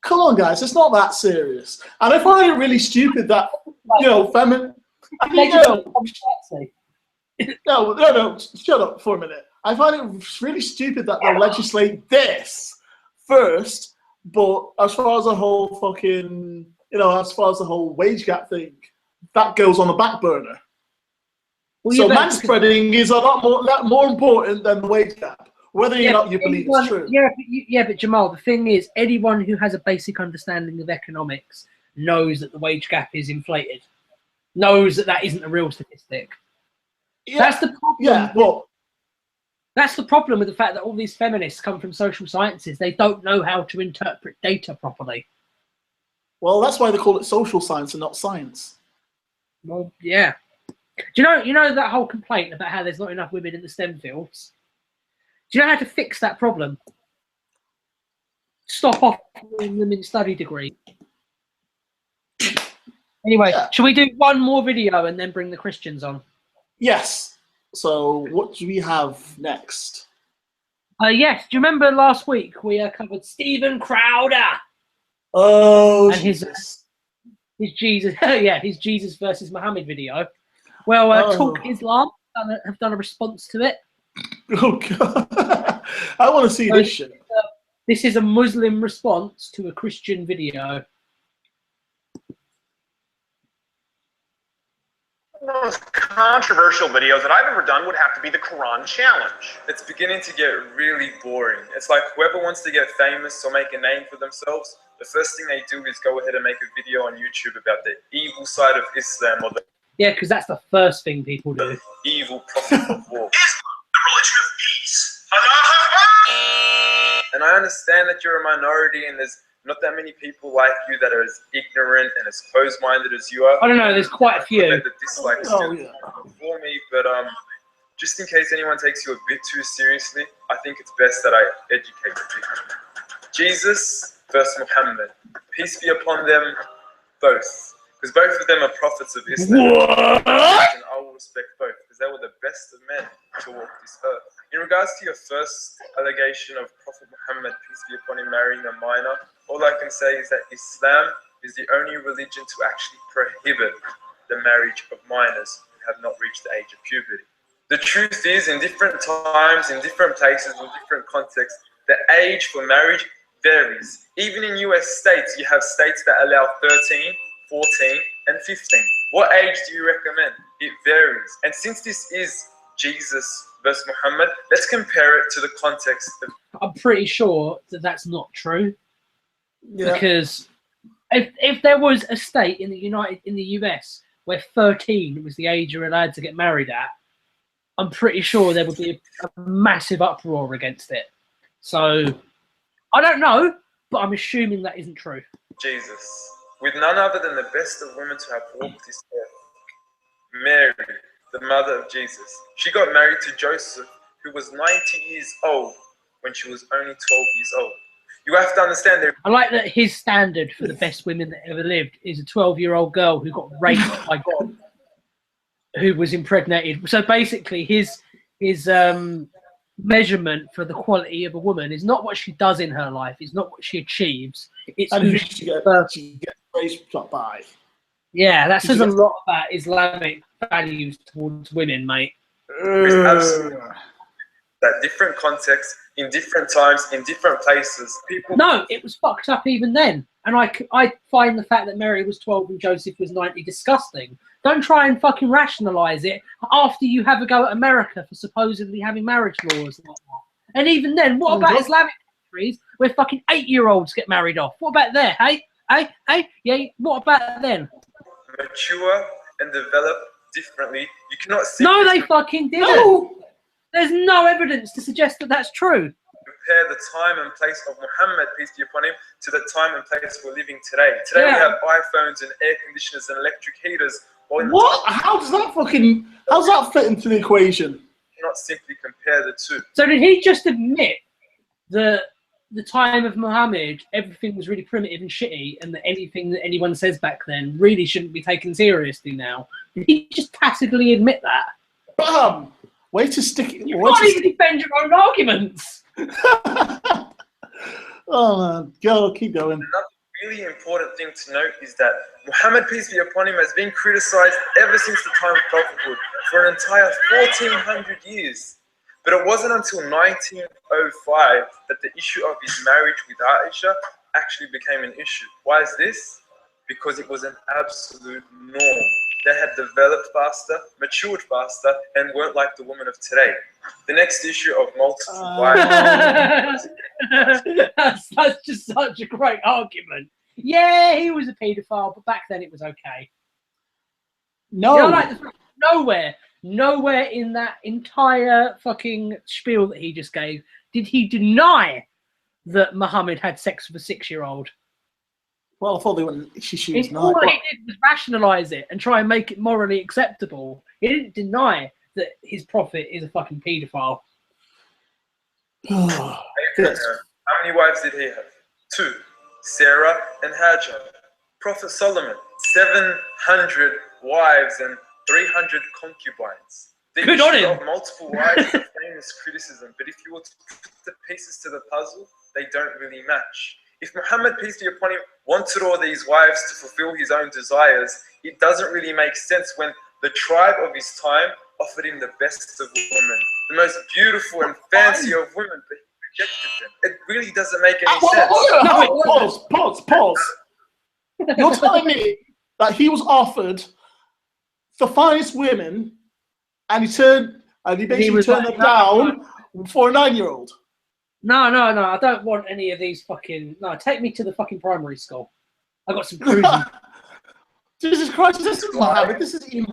come on, guys, it's not that serious. And I find it really stupid that feminine. No, shut up for a minute. I find it really stupid that they legislate this first, but as far as the whole fucking, as far as the whole wage gap thing, that goes on the back burner. Well, So yeah, manspreading is a lot more important than the wage gap, whether or not you believe it's true. But Jamal, the thing is, anyone who has a basic understanding of economics knows that the wage gap is inflated, knows that that isn't a real statistic. Yeah, that's the problem. Yeah, well, that's the problem with the fact that all these feminists come from social sciences. They don't know how to interpret data properly. Well, that's why they call it social science and not science. Well, yeah. Do you know that whole complaint about how there's not enough women in the STEM fields? Do you know how to fix that problem? Stop offering them in study degree. Anyway, shall we do one more video and then bring the Christians on? Yes. So what do we have next? Yes. Do you remember last week we covered Stephen Crowder? Oh, and his Jesus, his Jesus versus Muhammad video. Well, Talk Islam have done a response to it. Oh God, I want to see this shit. This is a Muslim response to a Christian video. The most controversial videos that I've ever done would have to be the Quran challenge. It's beginning to get really boring. It's like whoever wants to get famous or make a name for themselves, the first thing they do is go ahead and make a video on YouTube about the evil side of Islam or the because that's the first thing people do. Evil prophet of war. Islam, the religion of peace. And I understand that you're a minority and there's not that many people like you that are as ignorant and as closed-minded as you are. I don't know, there's quite a few. The dislikes for me, but just in case anyone takes you a bit too seriously, I think it's best that I educate the people. Jesus versus Muhammad. Peace be upon them both. Because both of them are prophets of Islam. What? And I will respect both, because they were the best of men to walk this earth. In regards to your first allegation of Prophet Muhammad, peace be upon him, marrying a minor, all I can say is that Islam is the only religion to actually prohibit the marriage of minors who have not reached the age of puberty. The truth is, in different times, in different places, in different contexts, the age for marriage varies. Even in US states, you have states that allow 13, 14 and 15. What age do you recommend? It varies. And since this is Jesus versus Muhammad, let's compare it to the context of... I'm pretty sure that that's not true. Yeah. Because if there was a state in the US where 13 was the age you're allowed to get married at, I'm pretty sure there would be a massive uproar against it. So I don't know, but I'm assuming that isn't true. Jesus, with none other than the best of women to have walked this earth, Mary, the mother of Jesus. She got married to Joseph, who was 90 years old when she was only 12 years old. You have to understand that. I like that his standard for the best women that ever lived is a 12-year-old girl who got raped by God, who was impregnated. So basically, his measurement for the quality of a woman is not what she does in her life, it's not what she achieves, it's who she gets raised by. Yeah, that says a lot about Islamic values towards women, mate. That different contexts, in different times, in different places, people... No, it was fucked up even then. And I find the fact that Mary was 12 and Joseph was 90 disgusting. Don't try and fucking rationalise it after you have a go at America for supposedly having marriage laws like that. And even then, what about Islamic countries where fucking 8-year-olds get married off? What about there, hey? Hey? Yeah, what about then? Mature and develop differently. You cannot... No, they fucking didn't. No. There's no evidence to suggest that that's true. Compare the time and place of Muhammad, peace be upon him, to the time and place we're living today. Today we have iPhones and air conditioners and electric heaters. What? How does that fit into the equation? You cannot simply compare the two. So did he just admit that the time of Muhammad, everything was really primitive and shitty, and that anything that anyone says back then really shouldn't be taken seriously now? Did he just tacitly admit that? Bam! Way to stick it. You can't even defend your own arguments. Oh man, go keep going. Another really important thing to note is that Muhammad, peace be upon him, has been criticized ever since the time of prophethood for an entire 1400 years. But it wasn't until 1905 that the issue of his marriage with Aisha actually became an issue. Why is this? because it was an absolute norm. They had developed faster, matured faster, and weren't like the women of today. The next issue of multiple wives. That's just such a great argument. Yeah, he was a paedophile, but back then it was okay. No. You know, like, nowhere in that entire fucking spiel that he just gave did he deny that Muhammad had sex with a 6-year-old. Well, I thought they were. She was All not. he did was rationalize it and try and make it morally acceptable. He didn't deny that his prophet is a fucking paedophile. How many wives did he have? 2, Sarah and Hajar. Prophet Solomon, 700 wives and 300 concubines. The Good issue on him. of multiple wives is a famous criticism, but if you were to put the pieces to the puzzle, they don't really match. If Muhammad, peace be upon him, wanted all these wives to fulfill his own desires, it doesn't really make sense when the tribe of his time offered him the best of women, the most beautiful and fancy of women, but he rejected them. It really doesn't make any sense. Pause. You're telling me that he was offered the finest women, and he basically turned them down for a 9-year-old. No, I don't want any of these fucking... No, take me to the fucking primary school. I got some cruising. Jesus Christ, this isn't Muhammad. This is Ian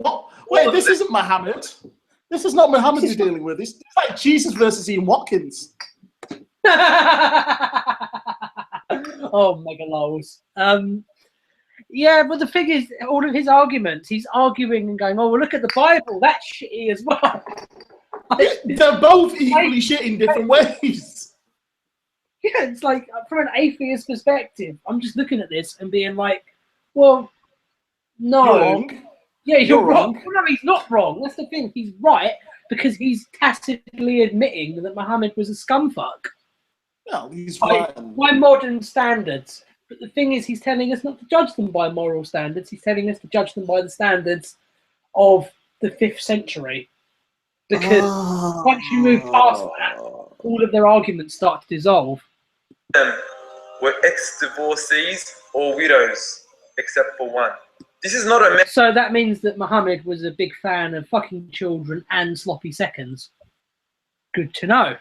Wait, this isn't Muhammad. This is not Muhammad you're dealing with. It's like Jesus versus Ian Watkins. Oh, mega lols. Yeah, but the thing is, all of his arguments, he's arguing and going, oh, well, look at the Bible. That's shitty as well. They're both equally shit in different ways. Yeah, it's like, from an atheist perspective, I'm just looking at this and being like, well, no. You're wrong. Yeah, you're wrong. Well, no, he's not wrong. That's the thing. He's right because he's tacitly admitting that Muhammad was a scumfuck. No, he's right. By modern standards. But the thing is, he's telling us not to judge them by moral standards. He's telling us to judge them by the standards of the 5th century. Because once you move past that, all of their arguments start to dissolve. Were ex-divorcees or widows, except for one. This is not a... So that means that Muhammad was a big fan of fucking children and sloppy seconds. Good to know.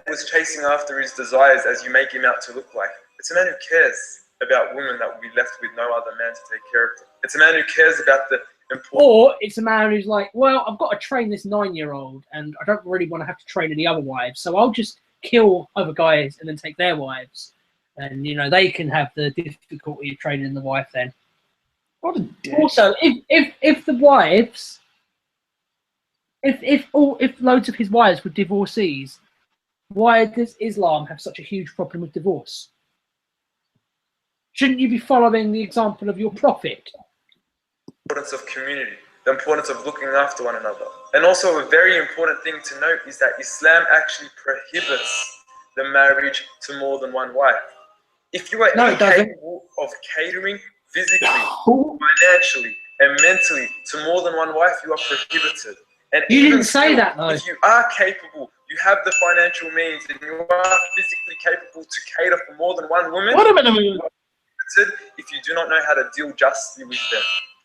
Was chasing after his desires as you make him out to look like. It's a man who cares about women that will be left with no other man to take care of them. It's a man who cares about the important... Or it's a man who's like, well, I've got to train this 9-year-old and I don't really want to have to train any other wives, so I'll just kill other guys and then take their wives. And, you know, they can have the difficulty of training the wife then. What a dick. Also, if the wives... If loads of his wives were divorcees, why does Islam have such a huge problem with divorce? Shouldn't you be following the example of your prophet? The importance of community, the importance of looking after one another. And also a very important thing to note is that Islam actually prohibits the marriage to more than one wife. If you are incapable of catering physically, financially, and mentally to more than one wife, you are prohibited. And you didn't say that though. If you are capable, you have the financial means, and you are physically capable to cater for more than one woman, Wait a minute. if you do not know how to deal justly with them.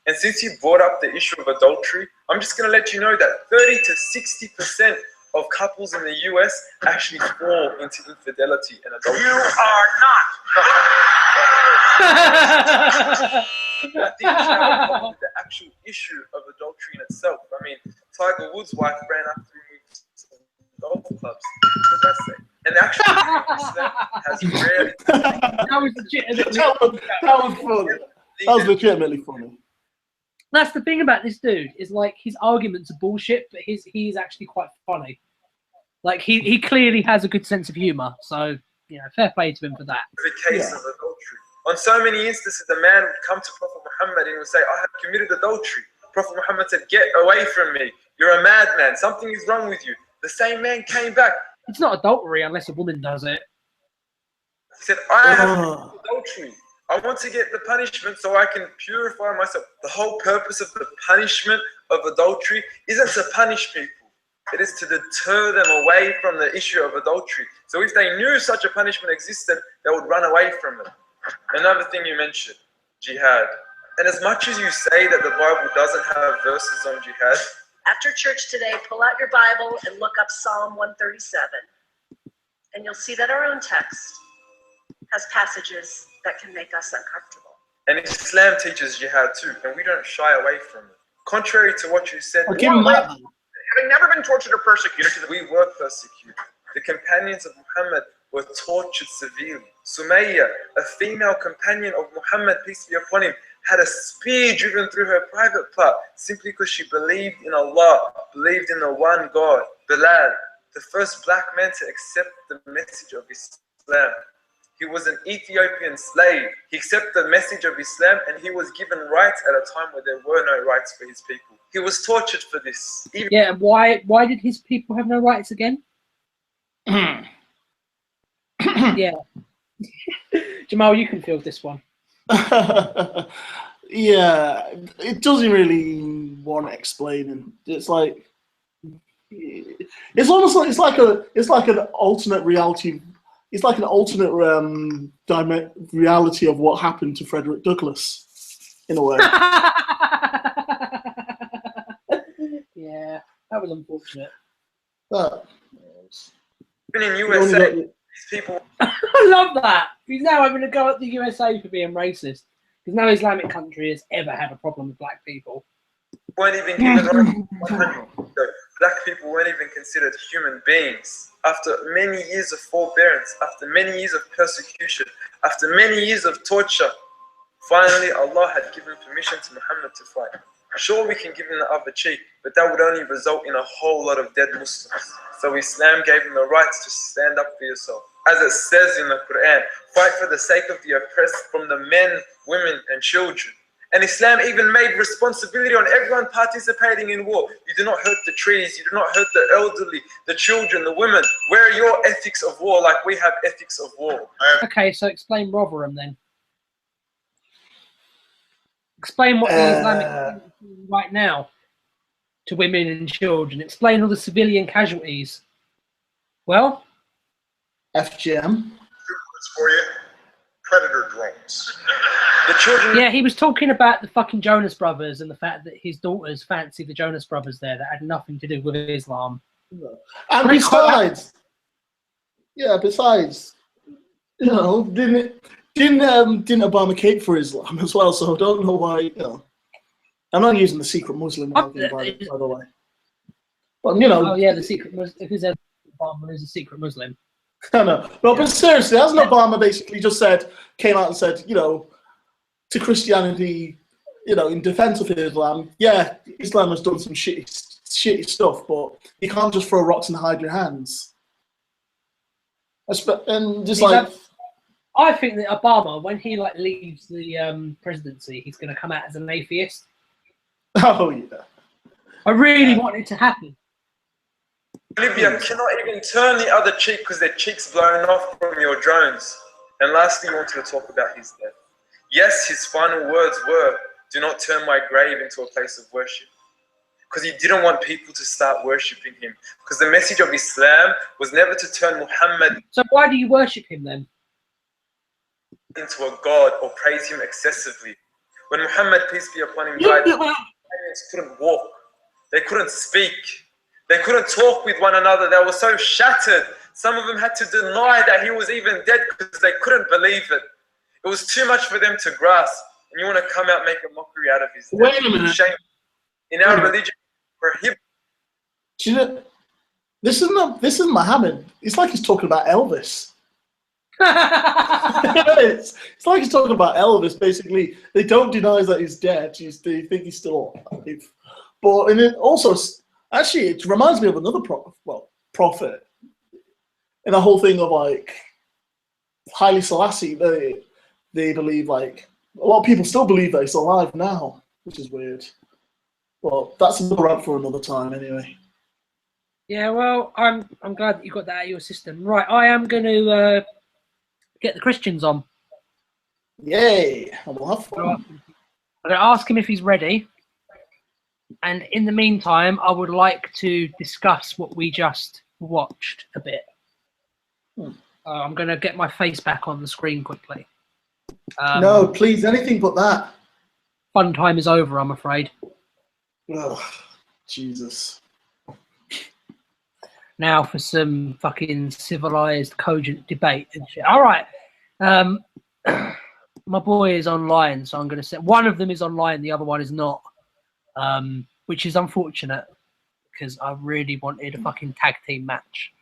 And since you brought up the issue of adultery, I'm just going to let you know that 30 to 60% of couples in the US actually fall into infidelity and adultery. You are not. I think we should have a problem with the actual issue of adultery in itself. I mean, Tiger Woods' wife ran after him with golf clubs. What does that say? And the actual Islam has rarely... That was legitimately funny. That was legitimately funny. That's the thing about this dude, is like his arguments are bullshit, but he's actually quite funny. Like he clearly has a good sense of humour, so you know, fair play to him for that. The case of adultery. On so many instances, the man would come to Prophet Muhammad and would say, I have committed adultery. Prophet Muhammad said, get away from me. You're a madman. Something is wrong with you. The same man came back. It's not adultery unless a woman does it. He said, I have committed adultery. I want to get the punishment so I can purify myself. The whole purpose of the punishment of adultery isn't to punish people. It is to deter them away from the issue of adultery. So if they knew such a punishment existed, they would run away from it. Another thing you mentioned, jihad. And as much as you say that the Bible doesn't have verses on jihad, After church today, pull out your Bible and look up Psalm 137. And you'll see that our own text has passages that can make us uncomfortable. and Islam teaches jihad too, and we don't shy away from it. Contrary to what you said, I'll give him that. Having never been tortured or persecuted, we were persecuted. The companions of Muhammad were tortured severely. Sumayya, a female companion of Muhammad, peace be upon him, had a spear driven through her private part simply because she believed in Allah, believed in the one God. Bilal, the first black man to accept the message of Islam. He was an Ethiopian slave. He accepted the message of Islam and he was given rights at a time where there were no rights for his people. He was tortured for this. Yeah, why did his people have no rights again? Yeah. Jamal, you can field this one. Yeah, it doesn't really want explaining. It's like it's almost like it's like an alternate reality. It's like an alternate reality of what happened to Frederick Douglass, in a way. Yeah, that was unfortunate. But, even in USA, these people. I love that. He's now having to go at the USA for being racist. Because no Islamic country has ever had a problem with black people. Weren't even given black people weren't even considered human beings. After many years of forbearance, after many years of persecution, after many years of torture, finally Allah had given permission to Muhammad to fight. Sure, we can give him the other cheek, but that would only result in a whole lot of dead Muslims. So Islam gave him the rights to stand up for yourself. As it says in the Quran, fight for the sake of the oppressed from the men, women, and children. And Islam even made responsibility on everyone participating in war. You do not hurt the trees, you do not hurt the elderly, the children, the women. Where are your ethics of war like we have ethics of war? Okay, so explain Rotherham then. Explain what the Islamic is doing right now to women and children. Explain all the civilian casualties. Well, FGM. For you, predator drones. The children. Yeah, he was talking about the fucking Jonas Brothers and the fact that his daughters fancy the Jonas Brothers there. That had nothing to do with Islam. And besides, you know, didn't Obama cape for Islam as well? So I don't know why. You know, I'm not using the secret Muslim argument, by the way. But you know. Oh yeah, the secret Muslim. Who's Obama is a secret Muslim. I know. No, but seriously, hasn't Obama basically just came out and said, you know, to Christianity, you know, in defense of Islam, yeah, Islam has done some shitty stuff, but you can't just throw rocks and hide your hands. And just I think that Obama, when he leaves the presidency, he's going to come out as an atheist. Oh yeah. I really want it to happen. Libya cannot even turn the other cheek because their cheek's blown off from your drones. And lastly, I wanted to talk about his death. Yes, his final words were, "Do not turn my grave into a place of worship." Because he didn't want people to start worshipping him. Because the message of Islam was never to turn Muhammad. So why do you worship him then? Into a god or praise him excessively. When Muhammad, peace be upon him, died, his parents couldn't walk. They couldn't speak. They couldn't talk with one another. They were so shattered. Some of them had to deny that he was even dead because they couldn't believe it. It was too much for them to grasp. And you want to come out and make a mockery out of his death. Wait a minute. Shame. In our religion, prohibit. You know, this isn't Muhammad. It's like he's talking about Elvis. it's like he's talking about Elvis. Basically, they don't deny that he's dead. They think he's still alive. But and it also, actually, it reminds me of another prophet. And the whole thing of Haile Selassie, they believe a lot of people still believe that he's alive now, which is weird. Well, that's another rant for another time, anyway. Yeah, well, I'm glad that you got that out of your system. Right, I am going to get the Christians on. Yay! We'll have fun. I'm going to ask him if he's ready. And in the meantime, I would like to discuss what we just watched a bit. I'm going to get my face back on the screen quickly. No, please, anything but that. Fun time is over, I'm afraid. Ugh, Jesus. Now for some fucking civilized, cogent debate and shit. All right. My boy is online, so I'm going to say one of them is online, the other one is not, which is unfortunate because I really wanted a fucking tag team match.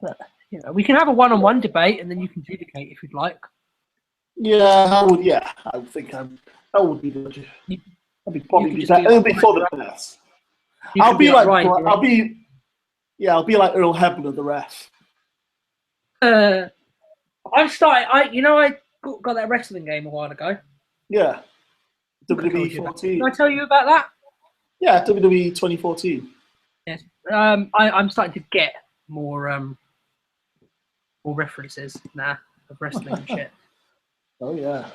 But, you know, we can have a one-on-one debate and then you can adjudicate if you'd like. Yeah, I would. Yeah, I think that would be good. That'd probably be better. It'll be for the best. I'll be like Earl Hebner, the ref. I got that wrestling game a while ago. Yeah. WWE 14. Did I tell you about that? Yeah, WWE 2014. Yes. I'm starting to get more references now of wrestling and shit. Oh yeah.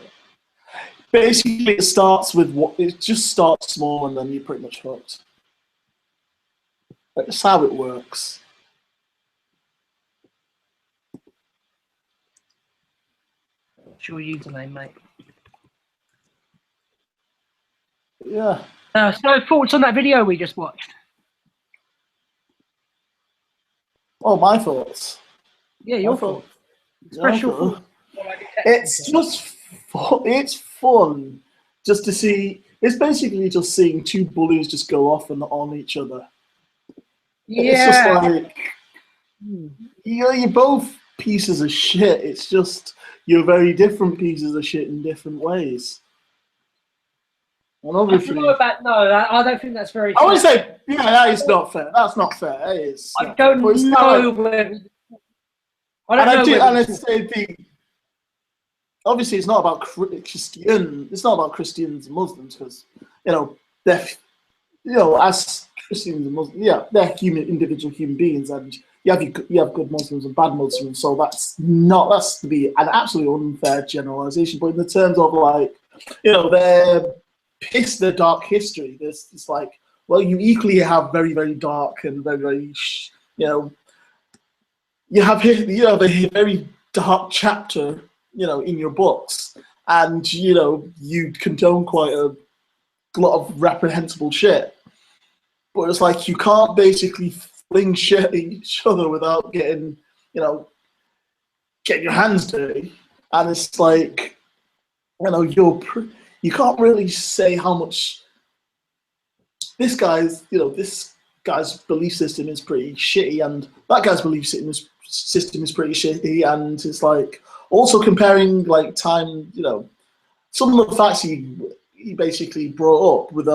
Basically, it just starts small and then you're pretty much hooked. That's how it works. What's your username, mate? Yeah. So thoughts on that video we just watched? Oh, my thoughts. Yeah, your thoughts. Express your thoughts. It's just it's fun just to see. It's basically just seeing two bullies just go off and on each other. Yeah. It's just like you're both pieces of shit. It's just you're very different pieces of shit in different ways. And obviously, I don't think that's very. I would say, yeah, that is not fair. That's not fair. It is. I don't know. Obviously, it's not about Christian. It's not about Christians and Muslims because they're as Christians and Muslims, they're individual human beings, and you have good Muslims and bad Muslims. So that's to be an absolutely unfair generalization. But in the terms of their dark history, it's like, well, you equally have very, very dark and very, very you have a very dark chapter, in your books, and you condone quite a lot of reprehensible shit. But it's like you can't basically fling shit at each other without getting your hands dirty. And it's like, you can't really say how much this guy's belief system is pretty shitty, and that guy's belief system is pretty shitty, and it's like also comparing like time, some of the facts he basically brought up with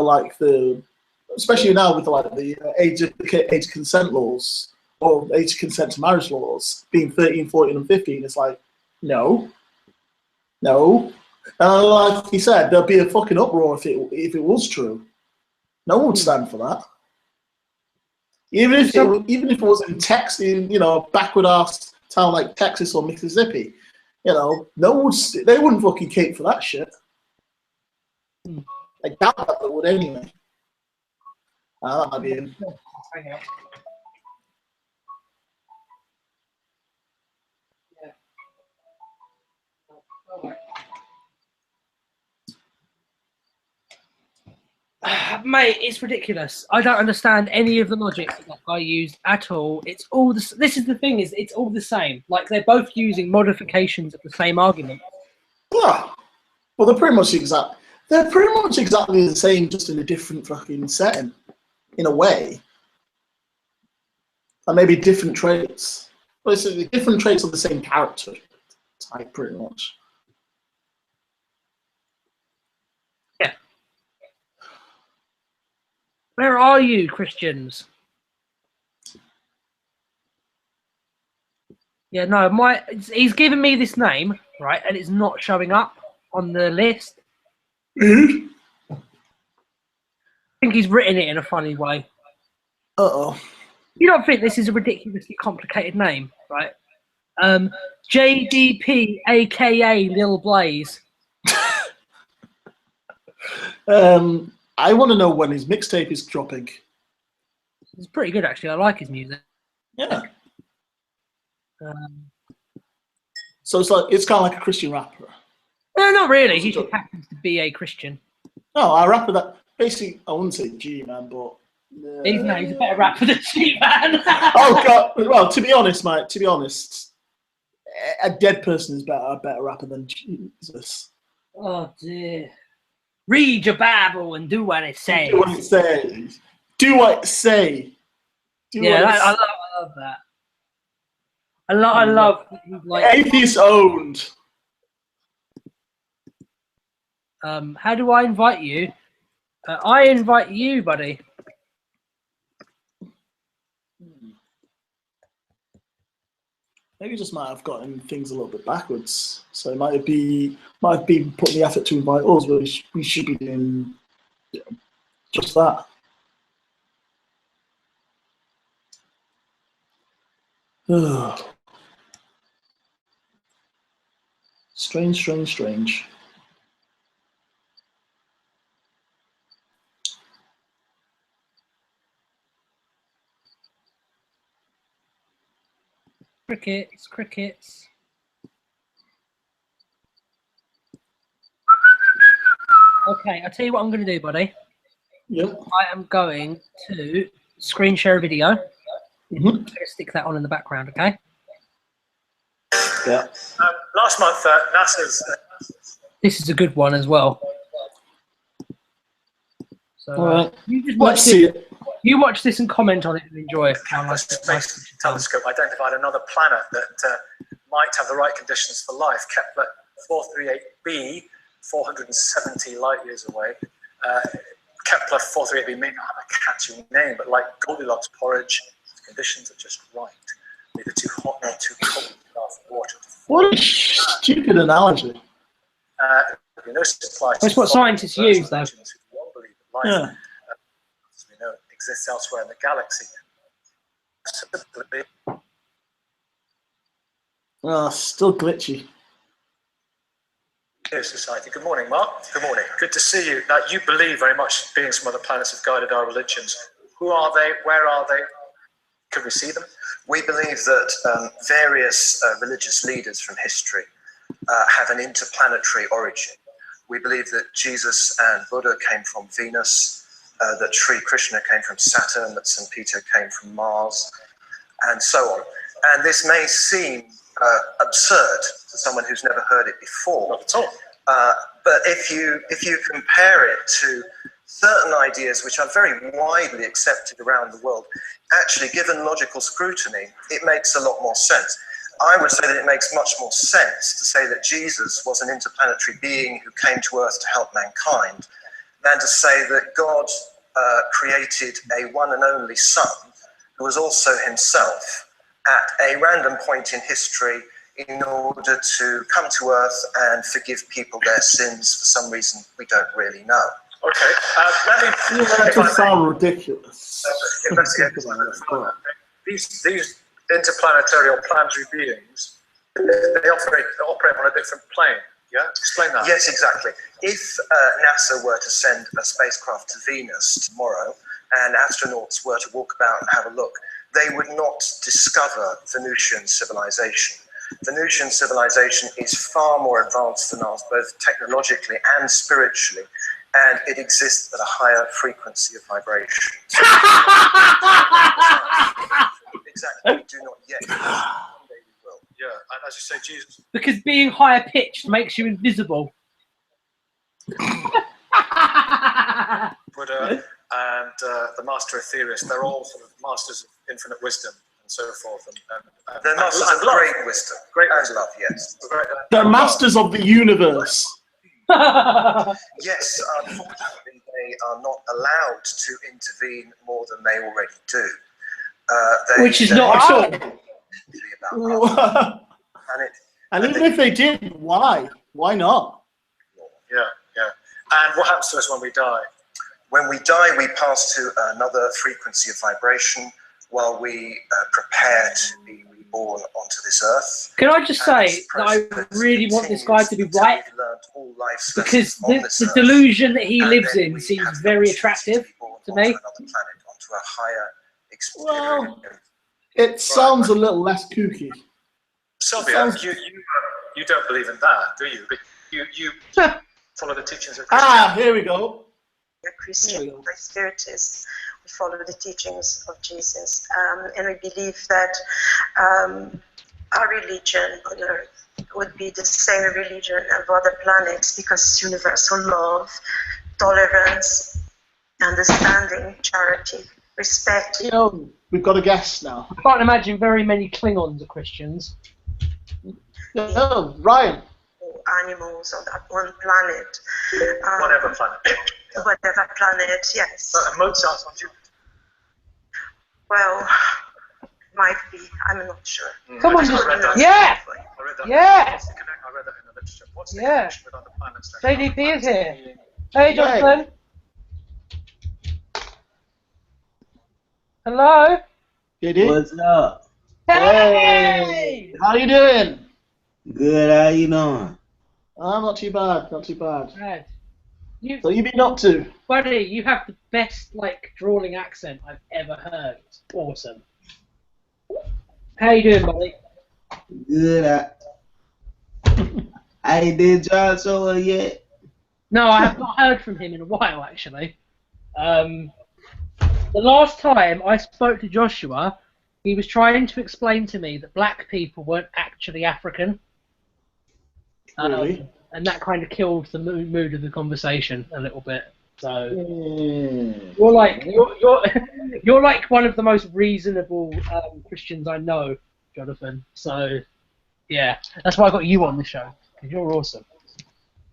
especially now with the age consent laws or age consent to marriage laws being 13, 14, and 15. It's like no. Like he said, there'd be a fucking uproar if it was true. No one would stand for that. Even if it was in Texas, a backward ass town like Texas or Mississippi, they wouldn't fucking cape for that shit. I doubt that they would anyway. That might be it. Mate, it's ridiculous. I don't understand any of the logic that guy used at all. It's all this is the thing, is it's all the same. Like they're both using modifications of the same argument. Yeah. Well, they're pretty much exactly the same, just in a different fucking setting, in a way. And maybe different traits. But it's different traits of the same character type, pretty much. Yeah. Where are you, Christians? Yeah, no, he's given me this name, right, and it's not showing up on the list. I think he's written it in a funny way. Uh-oh. You don't think this is a ridiculously complicated name, right? JDP, aka Lil Blaze. I want to know when his mixtape is dropping. It's pretty good, actually. I like his music. Yeah. So it's kind of like a Christian rapper. No, not really. He just happens to be a Christian. No, I rap with that. Basically, I wouldn't say G-Man, but... He's a better rapper than G-Man. Oh, God. Well, to be honest, mate, a dead person is a better rapper than Jesus. Oh, dear. Read your Bible and do what it says. Do what it says. Do what it say. I love that. I love like atheist owned. How do I invite you? I invite you, buddy. Maybe just might have gotten things a little bit backwards. So it might have been putting the effort to invite us, but we should be doing just that. Strange. Crickets. Okay, I'll tell you what I'm going to do, buddy. Yep. I am going to screen share a video. I'm going to stick that on in the background, okay? Yeah. Last month, NASA's... This is a good one as well. So all right. you just Let's see it. You watch this and comment on it and enjoy it. Space telescope identified another planet that might have the right conditions for life. Kepler 438b, 470 light years away. Kepler 438b may not have a catchy name, but like Goldilocks porridge, the conditions are just right. Neither too hot nor too cold enough water. What a stupid analogy. That's what scientists use, though. Yeah. As we know, exists elsewhere in the galaxy. Still glitchy. Society. Good morning, Mark. Good morning. Good to see you. Now, you believe very much beings from other planets have guided our religions. Who are they? Where are they? Can we see them? We believe that various religious leaders from history have an interplanetary origin. We believe that Jesus and Buddha came from Venus, that Sri Krishna came from Saturn, that St. Peter came from Mars, and so on. And this may seem absurd to someone who's never heard it before. Not at all. But if you compare it to certain ideas which are very widely accepted around the world, actually, given logical scrutiny, it makes a lot more sense. I would say that it makes much more sense to say that Jesus was an interplanetary being who came to Earth to help mankind than to say that God created a one and only Son who was also himself at a random point in history in order to come to Earth and forgive people their sins for some reason we don't really know. Okay, That just sounds ridiculous. These interplanetary or planetary beings, they operate on a different plane. Yeah, explain that. Yes, exactly. If NASA were to send a spacecraft to Venus tomorrow and astronauts were to walk about and have a look, they would not discover Venusian civilization. Venusian civilization is far more advanced than ours, both technologically and spiritually, and it exists at a higher frequency of vibration. So exactly, we do not yet. One day we will. Yeah, and as you say, Jesus. Because being higher pitched makes you invisible. Buddha and the master aetherius, they're all sort of masters of infinite wisdom and so forth. And they're masters of great wisdom. Great and love, yes. They're masters of the universe. Yes, unfortunately, they are not allowed to intervene more than they already do. Which is not at all. And even if they did, why? Why not? Yeah. And what happens to us when we die? When we die, we pass to another frequency of vibration while we prepare to be reborn onto this earth. Can I just say that I really want this guy to be right? Because the delusion that he lives in seems very attractive to me. Well, it sounds a little less kooky. Sylvia, you don't believe in that, do you? You follow the teachings of Here we go. We're Christian, we're Spiritists. We follow the teachings of Jesus, and we believe that our religion on Earth would be the same religion of other planets because it's universal love, tolerance, understanding, charity, respect. We've got a guest now. I can't imagine very many Klingons are Christians. Ryan. Animals on that one planet. Whatever planet. Whatever planet, yes. Mozart's on Jupiter. Well, might be. I'm not sure. Someone just... Yeah! Yeah! I read that in the literature. What's the Yeah. connection with other planets? JDP is here. Hey, Jonathan. Hello? What's up? Hey! How you doing? Good, how you doing? I'm not too bad, not too bad. Right. So you been up to? Buddy, you have the best, like, drawling accent I've ever heard. It's awesome. How you doing, buddy? Good. I did John Solo yet? No, I have not heard from him in a while, actually. The last time I spoke to Joshua, he was trying to explain to me that black people weren't actually African. Really? And that kind of killed the mood of the conversation a little bit. So you're like one of the most reasonable Christians I know, Jonathan. So yeah, that's why I got you on the show, because you're awesome.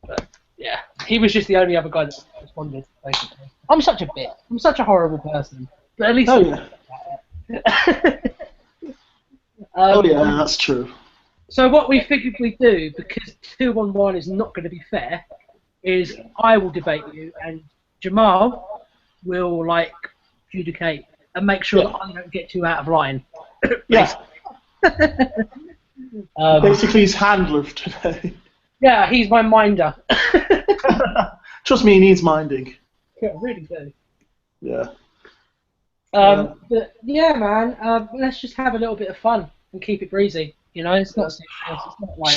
But yeah, he was just the only other guy that responded. Basically, I'm such a bitch. I'm such a horrible person. But at least. Yeah, that's true. So what we figured we'd do, because 2-on-1 is not going to be fair, is I will debate you and Jamal will like adjudicate and make sure that I don't get too out of line. Yeah. Basically, he's handler today. Yeah, he's my minder. Trust me, he needs minding. Yeah, I really do. Yeah. But yeah, man, let's just have a little bit of fun and keep it breezy. You know, it's not serious. It's not like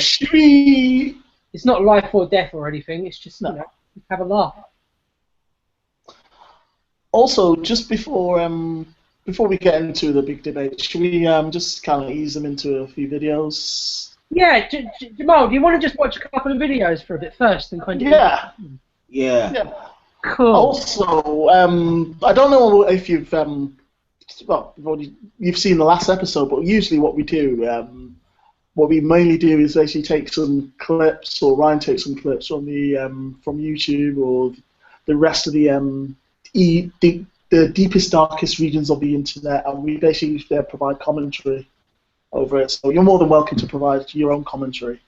it's not life or death or anything. It's just you know, have a laugh. Also, just before we get into the big debate, should we just kind of ease them into a few videos? Yeah, Jamal, do you want to just watch a couple of videos for a bit first and kind of? Yeah. Cool. Also, I don't know if you've you've seen the last episode, but usually what we do, what we mainly do is actually take some clips, or Ryan takes some clips from the from YouTube or the rest of the deepest, darkest regions of the internet, and we basically provide commentary over it. So you're more than welcome to provide your own commentary.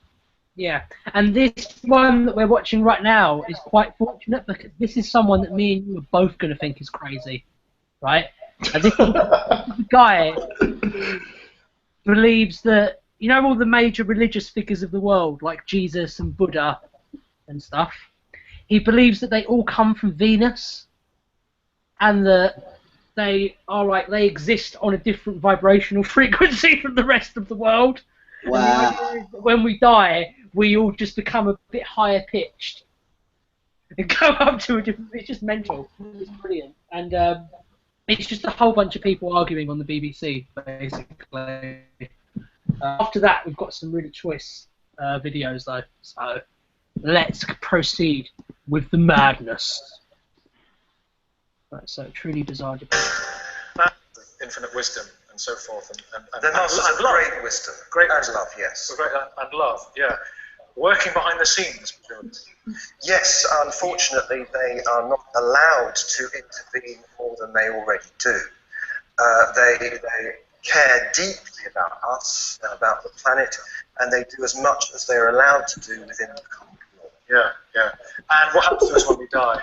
Yeah, and this one that we're watching right now is quite fortunate because this is someone that me and you are both going to think is crazy, right? And this guy believes that, you know, all the major religious figures of the world, like Jesus and Buddha and stuff, he believes that they all come from Venus and that they are like, they exist on a different vibrational frequency from the rest of the world. Wow. And when we die, we all just become a bit higher pitched and go up to a different. It's just mental. It's brilliant, and it's just a whole bunch of people arguing on the BBC, basically. After that, we've got some really choice videos, though. So let's proceed with the madness. Right, so truly bizarre debate. Infinite wisdom and so forth, and They're not such great wisdom. Great and wisdom. love, yes. Great and love, yeah. Working behind the scenes. Yes, unfortunately, they are not allowed to intervene more than they already do. They care deeply about us, about the planet, and they do as much as they're allowed to do within the common law. Yeah. And what happens to us when we die?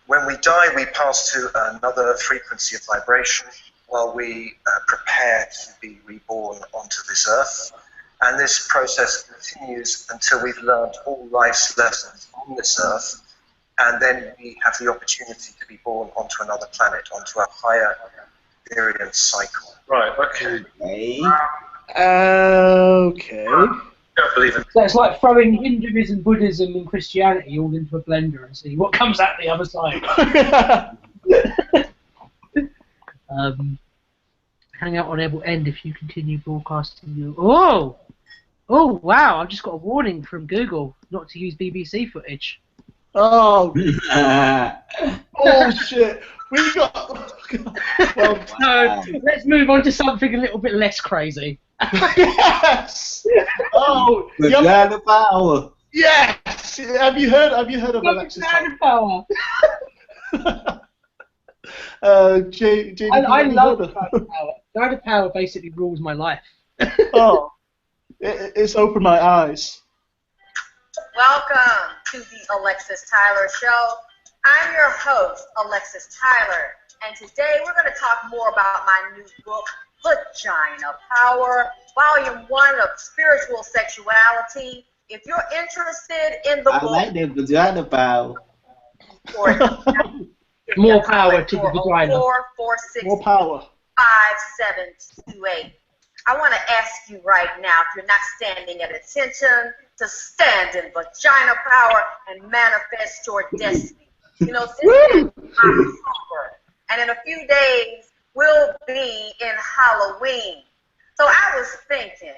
When we die, we pass to another frequency of vibration while we prepare to be reborn onto this earth. And this process continues until we've learned all life's lessons on this earth, and then we have the opportunity to be born onto another planet, onto a higher experience cycle. Right, okay. Okay. don't believe in. So it's like throwing Hinduism, Buddhism, and Christianity all into a blender and see what comes out the other side. Hangout on air will end if you continue broadcasting your... Oh! Oh, wow, I've just got a warning from Google not to use BBC footage. Oh. Oh, shit. We got... Well, no, let's move on to something a little bit less crazy. Yes! Oh! Vagina power. Yes! Have you heard of Alexis power? JD, I love Vagina power. Vagina power basically rules my life. Oh. It's opened my eyes. Welcome to the Alexis Tyler Show. I'm your host, Alexis Tyler, and today we're going to talk more about my new book, Vagina Power, Volume 1 of Spiritual Sexuality. If you're interested in the book... I like that vagina power. More power to the vagina. 446 More power. 5728. I want to ask you right now, if you're not standing at attention, to stand in vagina power and manifest your destiny. You know, this is October, and in a few days, we'll be in Halloween. So I was thinking,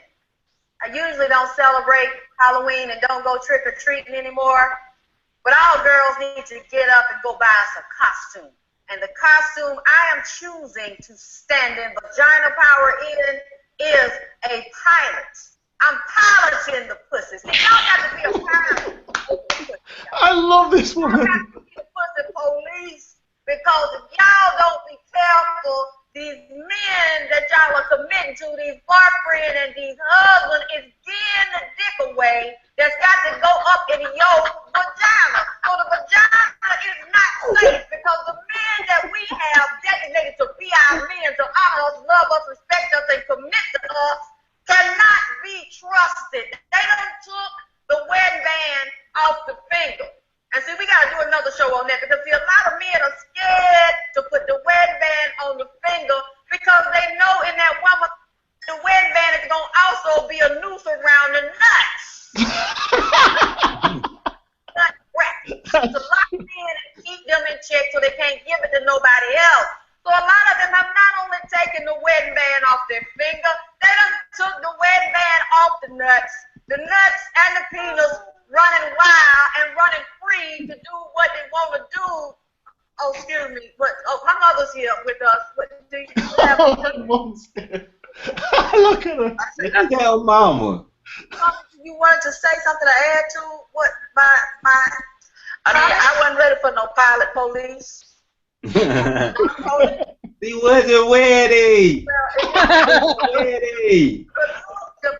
I usually don't celebrate Halloween and don't go trick-or-treating anymore, but all girls need to get up and go buy us a costume. And the costume I am choosing to stand in vagina power in is a pilot. I'm piloting the pussy. See, y'all got to be a pilot. I love this one. Y'all got to be the pussy police, because if y'all don't be careful, these men that y'all are committing to, these boyfriend and these husbands, is getting the dick away that's got to go up in your vagina. So the vagina is not safe, because the men that we have designated to be our men, to honor us, love us, respect us, and commit to us, cannot be trusted. They done took the wedding band off the finger. And see, we got to do another show on that, because see, a lot of men are scared to put the wedding band on the finger, because they know in that woman, the wedding band is going to also be a noose around the nuts. Nut wrap. To lock them in and keep them in check so they can't give it to nobody else. So a lot of them have not only taken the wedding band off their finger, they done took the wedding band off the nuts and the penis, running wild and running free to do what they want to do. Oh, excuse me. My mother's here with us. What do you have? My mom's here. Look at her. Look at her mama. You wanted to say something to add to what my I mean, I wasn't ready for no pilot police. He wasn't ready. Ready.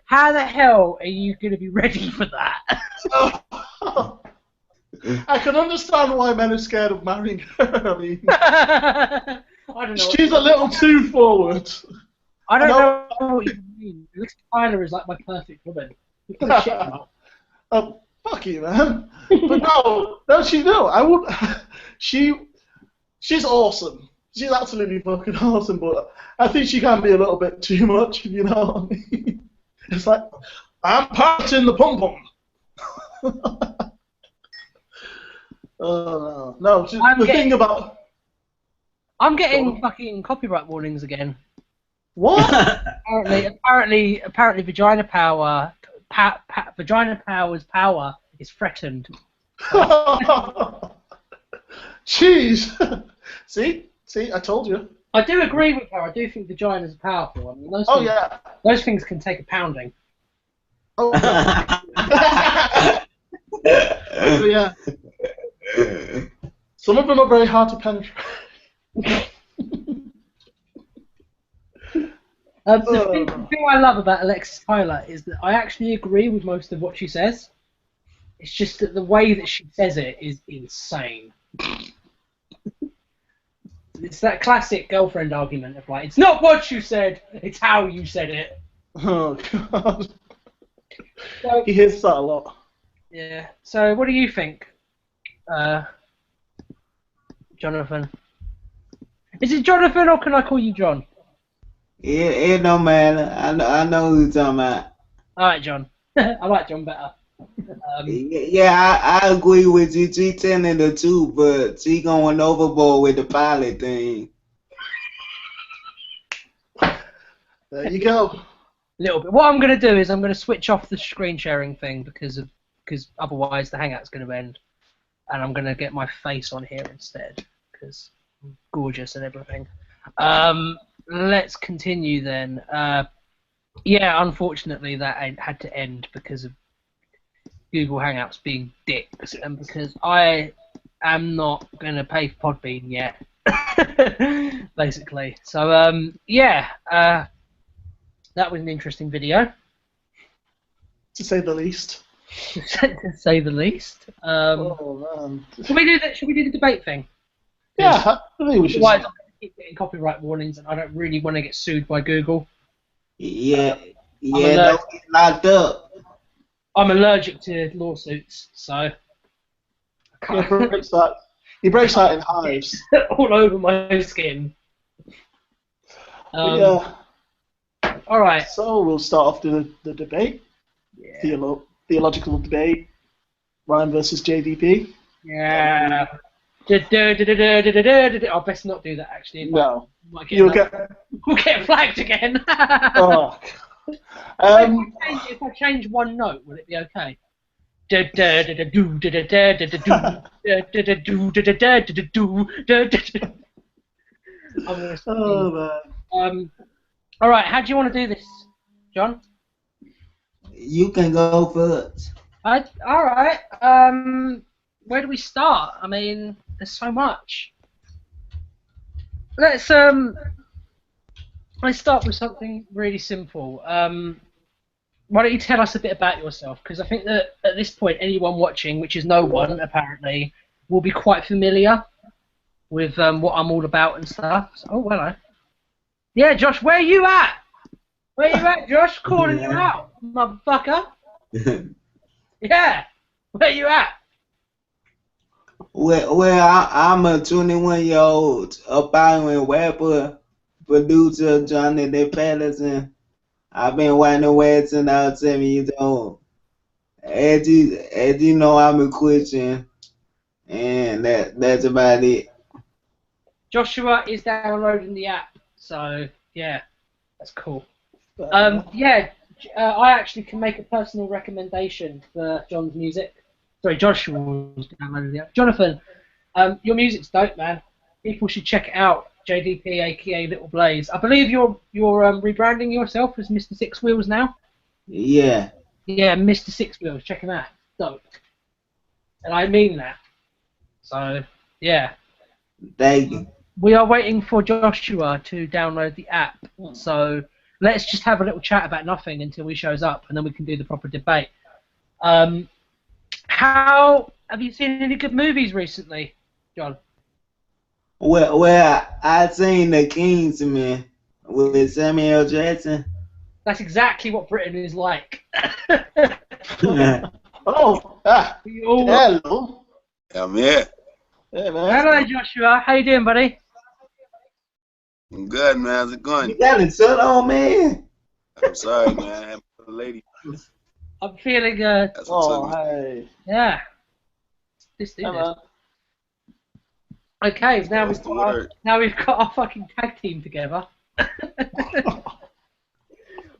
How the hell are you going to be ready for that? I can understand why men are scared of marrying her. I mean, I don't know. She's a little too forward. I don't know what you mean. Alexis Tyler is like my perfect woman. You can't shit him up. Fuck you, man. But no, I would. She's awesome. She's absolutely fucking awesome, but I think she can be a little bit too much, you know what I mean? It's like, I'm parting the pom-pom. No, the thing about... I'm getting fucking copyright warnings again. What? apparently, vagina power, vagina power's power is threatened. Jeez. See, I told you. I do agree with her. I do think vaginas are powerful. I mean, those things can take a pounding. Oh. Yeah. Some of them are very hard to penetrate. The thing I love about Alexis Tyler is that I actually agree with most of what she says. It's just that the way that she says it is insane. It's that classic girlfriend argument of like, it's not what you said, it's how you said it. Oh, God. So, he hears that a lot. Yeah. So, what do you think, Jonathan? Is it Jonathan or can I call you John? It don't matter. I know who you're talking about. Alright, John. I like John better. Yeah, I agree with you. She telling the truth, but she going overboard with the pilot thing. There you go. Little bit. What I'm going to do is I'm going to switch off the screen sharing thing because otherwise the hangout's going to end, and I'm going to get my face on here instead because I'm gorgeous and everything. Let's continue then. Yeah, unfortunately that had to end because of Google Hangouts being dicks, and because I am not going to pay for Podbean yet, basically. So yeah. That was an interesting video, to say the least. to say the least. Oh man! Should we do that? Should we do the debate thing? Yeah, I think we should. Otherwise, I'm going to keep getting copyright warnings, and I don't really want to get sued by Google. Yeah, don't get locked up. I'm allergic to lawsuits, so. He breaks that in hives. All over my skin. Yeah. All right. So we'll start off the debate. Yeah. Theological debate. Ryan versus JDP. Yeah. I'll best not do that actually. No. We'll get flagged again. Oh. If I change one note, will it be okay? Oh man. All right, how do you want to do this, John? You can go first. All right. Where do we start? I mean, there's so much. Let's start with something really simple. Why don't you tell us a bit about yourself? Because I think that at this point, anyone watching, which is no one apparently, will be quite familiar with what I'm all about and stuff. So, oh, hello. Yeah, Josh, where are you at? Where you at, Josh? Calling you out, motherfucker. Yeah, where you at? Well, I'm a 21-year-old aspiring rapper, producer, Johnny the Patterson. I've been writing away since I was 7 years old. As you know, I'm a Christian, and that's about it. Joshua is downloading the app, so yeah, that's cool. Yeah, I actually can make a personal recommendation for John's music. Sorry, Joshua's downloaded the app. Jonathan, your music's dope, man. People should check it out. JDP, aka Little Blaze. I believe you're rebranding yourself as Mr. Six Wheels now. Yeah. Yeah, Mr. Six Wheels. Check him out. Dope. And I mean that. So yeah. Thank you. We are waiting for Joshua to download the app. So let's just have a little chat about nothing until he shows up, and then we can do the proper debate. How have you seen any good movies recently, John? Well, I seen The Kingsman with Samuel Jackson. That's exactly what Britain is like. Hello. I'm here. Hey, man. Hello, Joshua. How you doing, buddy? I'm good, man. How's it going? You got it set on, man. I'm sorry, man. I have a lady. I'm feeling hey. Yeah. This dude is. Okay, now we've got our fucking tag team together.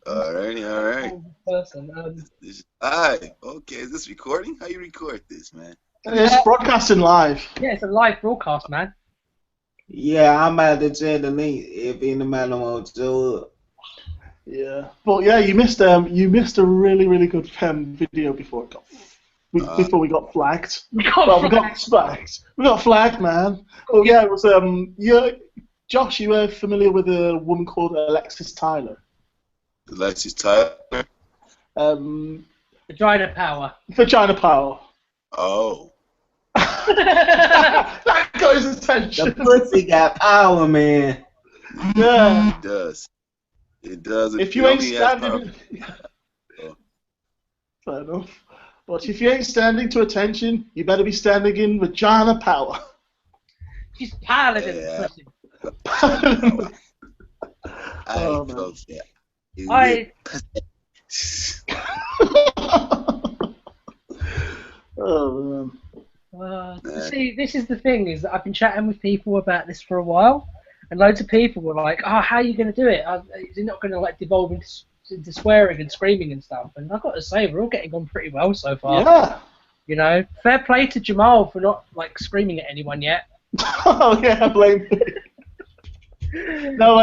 Alright. Person. Hi. Okay, is this recording? How you record this, man? It's broadcasting live. Yeah, it's a live broadcast, man. Yeah, I'm about to check the link if anybody wants to. Yeah, but yeah, you missed a really good video before it got before we got flagged. We got flagged, man. Well, yeah, it was Josh, you were familiar with a woman called Alexis Tyler? Alexis Tyler. Vagina Power. Vagina Power. Oh. That got his attention. The pussy got power, man. Yeah. It does. It does. If you ain't standing... Fair enough. But if you ain't standing to attention, you better be standing in vagina power. She's piloting the pussy. Oh, See, this is the thing, is that I've been chatting with people about this for a while, and loads of people were like, "Oh, how are you going to do it? Is it not going to like devolve into swearing and screaming and stuff?" And I've got to say, we're all getting on pretty well so far. yeah. You know, fair play to Jamal for not like screaming at anyone yet. Oh yeah, blame me. No,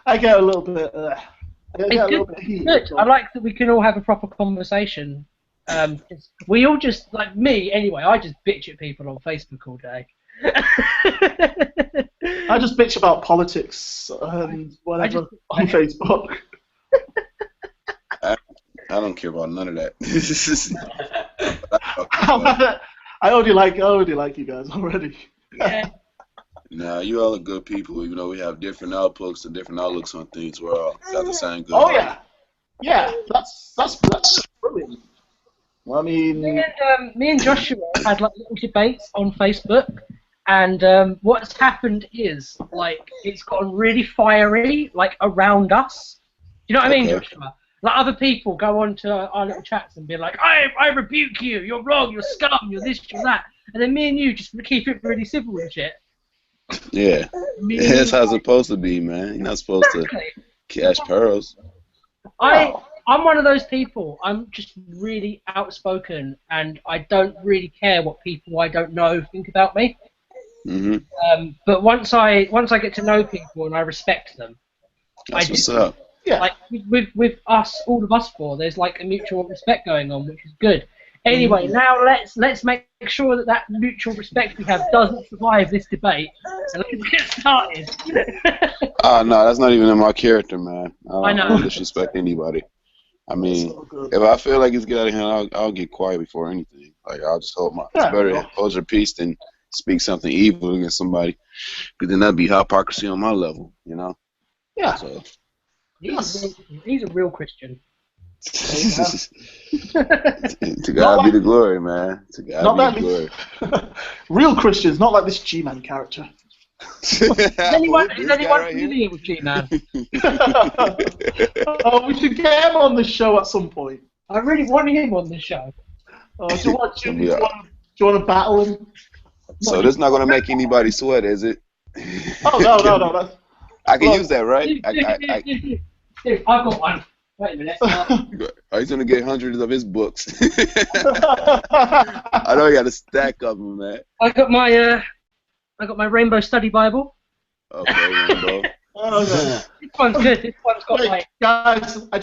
I get a little bit. It's good. I like that we can all have a proper conversation. We all just, like me anyway, I just bitch at people on Facebook all day. I just bitch about politics and whatever on Facebook. I don't care about none of that. I already like you guys already. Yeah. Nah, you all are good people. Even though we have different outputs and different outlooks on things, we're all got the same good. Oh yeah, that's brilliant. Well, I mean, me and Joshua had like little debates on Facebook, and what's happened is like it's gotten really fiery, like around us. Do you know what I mean, Joshua? Like other people go on to our little chats and be like, I rebuke you, you're wrong, you're scum, you're this, you're that. And then me and you just keep it really civil and shit. Yeah. That's how it's supposed to be, man. You're not supposed to cash pearls. I'm one of those people. I'm just really outspoken, and I don't really care what people I don't know think about me. Mm-hmm. But once I get to know people and I respect them, that's what's up. Yeah. Like with us, all of us four, there's like a mutual respect going on, which is good. Anyway, now let's make sure that mutual respect we have doesn't survive this debate, and let's get started. Oh no, that's not even in my character, man. I know. I don't disrespect anybody. I mean, if I feel like it's getting out of hand, I'll get quiet before anything. Like I'll just hold my. It's better to hold your peace than speak something evil against somebody, because then that'd be hypocrisy on my level, you know. Yeah. So. He's a real Christian. To God be the glory, man. To God be the glory. Real Christians, not like this G-Man character. Is anyone familiar with G-Man? Oh, we should get him on the show at some point. I really want him on the show. Do you want to battle him? So this is not going to make anybody sweat, is it? Oh, no. I can use that, right? Dude, I've got one. Wait a minute. He's gonna get hundreds of his books. I know he got a stack of them, man. I got my Rainbow Study Bible. Okay, Rainbow. Okay. This one's good. This one's got like. Guys, I'll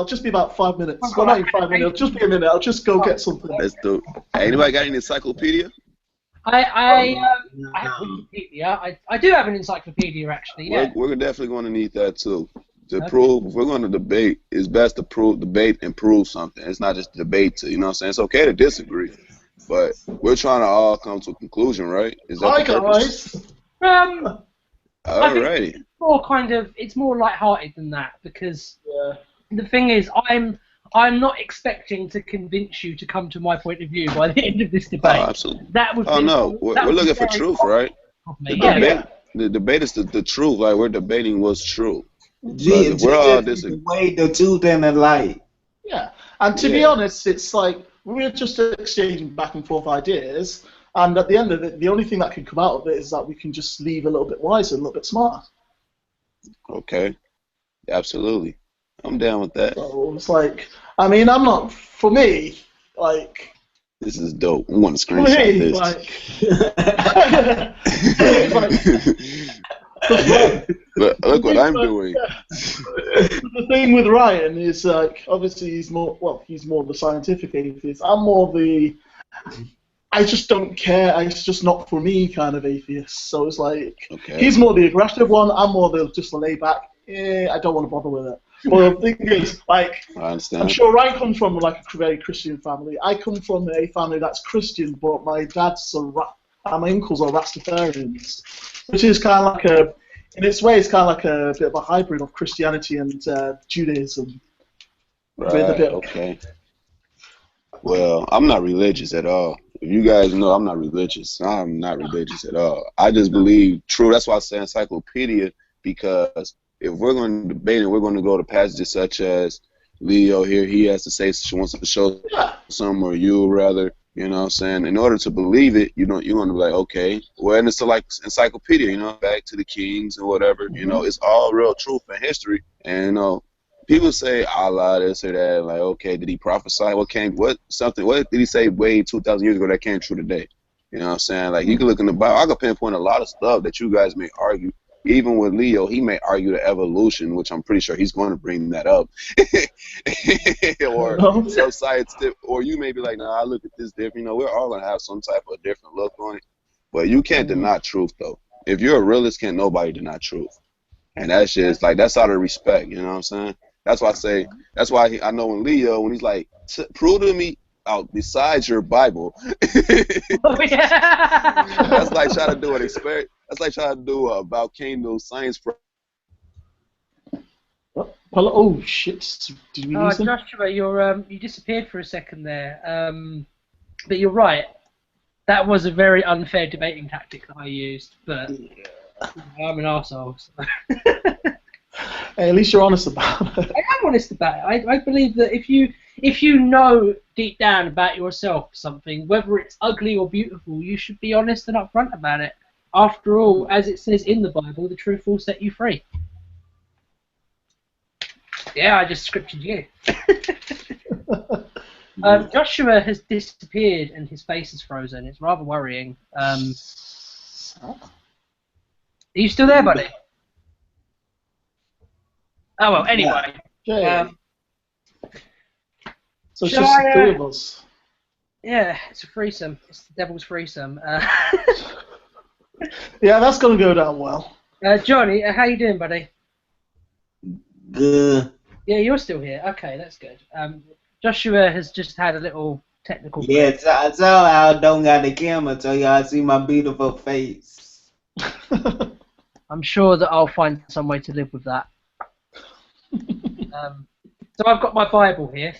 just be about 5 minutes. Well, not even 5 minutes. It'll just be a minute. I'll just go get something. Let's do. Hey, anybody got an encyclopedia? I have Wikipedia. I do have an encyclopedia actually. Yeah. We're definitely going to need that too. To prove, if we're going to debate, it's best to debate and prove something. It's not just debate you know what I'm saying? It's okay to disagree, but we're trying to all come to a conclusion, right? Is that the purpose? Alrighty. It's more lighthearted than that, because the thing is, I'm not expecting to convince you to come to my point of view by the end of this debate. Oh, absolutely. That would. We're looking for truth, right? The debate is the truth. Like we're debating what's true. We're all the way, the truth, and the light. Yeah, and to be honest, it's like we're just exchanging back and forth ideas, and at the end of it, the only thing that can come out of it is that we can just leave a little bit wiser, a little bit smarter. Okay, absolutely, I'm down with that. So it's like, I mean, I'm not. For me, like. This is dope. I want to screenshot this. But look what I'm doing. The thing with Ryan is like, obviously he's more the scientific atheist. I'm more the I just don't care. It's just not for me kind of atheist. So it's like he's more the aggressive one. I'm more the just the laid back. I don't want to bother with it. Well, the thing is, like, I understand. I'm sure Ryan comes from like a very Christian family. I come from a family that's Christian, but my dad's and my uncles are Rastafarians, which is kind of like in its way, it's kind of like a bit of a hybrid of Christianity and Judaism. Right. Okay. Well, I'm not religious at all. If you guys know, I'm not religious. I'm not religious at all. I just believe true. That's why I say encyclopedia, because if we're going to debate and we're going to go to passages such as Leo here, he has to say, wants to show something, or you rather, You know what I'm saying? In order to believe it, you're going to be like, okay, well, and it's like encyclopedia, back to the kings and whatever. It's all real truth and history. And, people say Allah, this or that, like, okay, did he prophesy? What did he say way 2,000 years ago that came true today? You know what I'm saying? Like, you can look in the Bible. I can pinpoint a lot of stuff that you guys may argue. Even with Leo, he may argue the evolution, which I'm pretty sure he's going to bring that up. Or science tip, or you may be like, nah, I look at this different. We're all going to have some type of different look on it. But you can't deny truth, though. If you're a realist, can't nobody deny truth. And that's just, like, that's out of respect, you know what I'm saying? That's why I know when he's like, prove to me out besides your Bible. That's like trying to do an experiment. That's like trying to do a volcano science project. Oh shit! Did we lose him? Joshua, you disappeared for a second there. But you're right. That was a very unfair debating tactic that I used. But I'm an arsehole. So. Hey, at least you're honest about it. I am honest about it. I believe that if you know deep down about yourself something, whether it's ugly or beautiful, you should be honest and upfront about it. After all, as it says in the Bible, the truth will set you free. Yeah, I just scripted you. Joshua has disappeared and his face is frozen. It's rather worrying. Are you still there, buddy? Oh well. Anyway. Yeah. So it's just the three of us. Yeah, it's a threesome. It's the devil's threesome. Yeah, that's gonna go down well. Johnny, how you doing, buddy? Good. Yeah, you're still here. Okay, that's good. Joshua has just had a little technical. Yeah, so I don't got the camera, so y'all see my beautiful face. I'm sure that I'll find some way to live with that. So I've got my Bible here.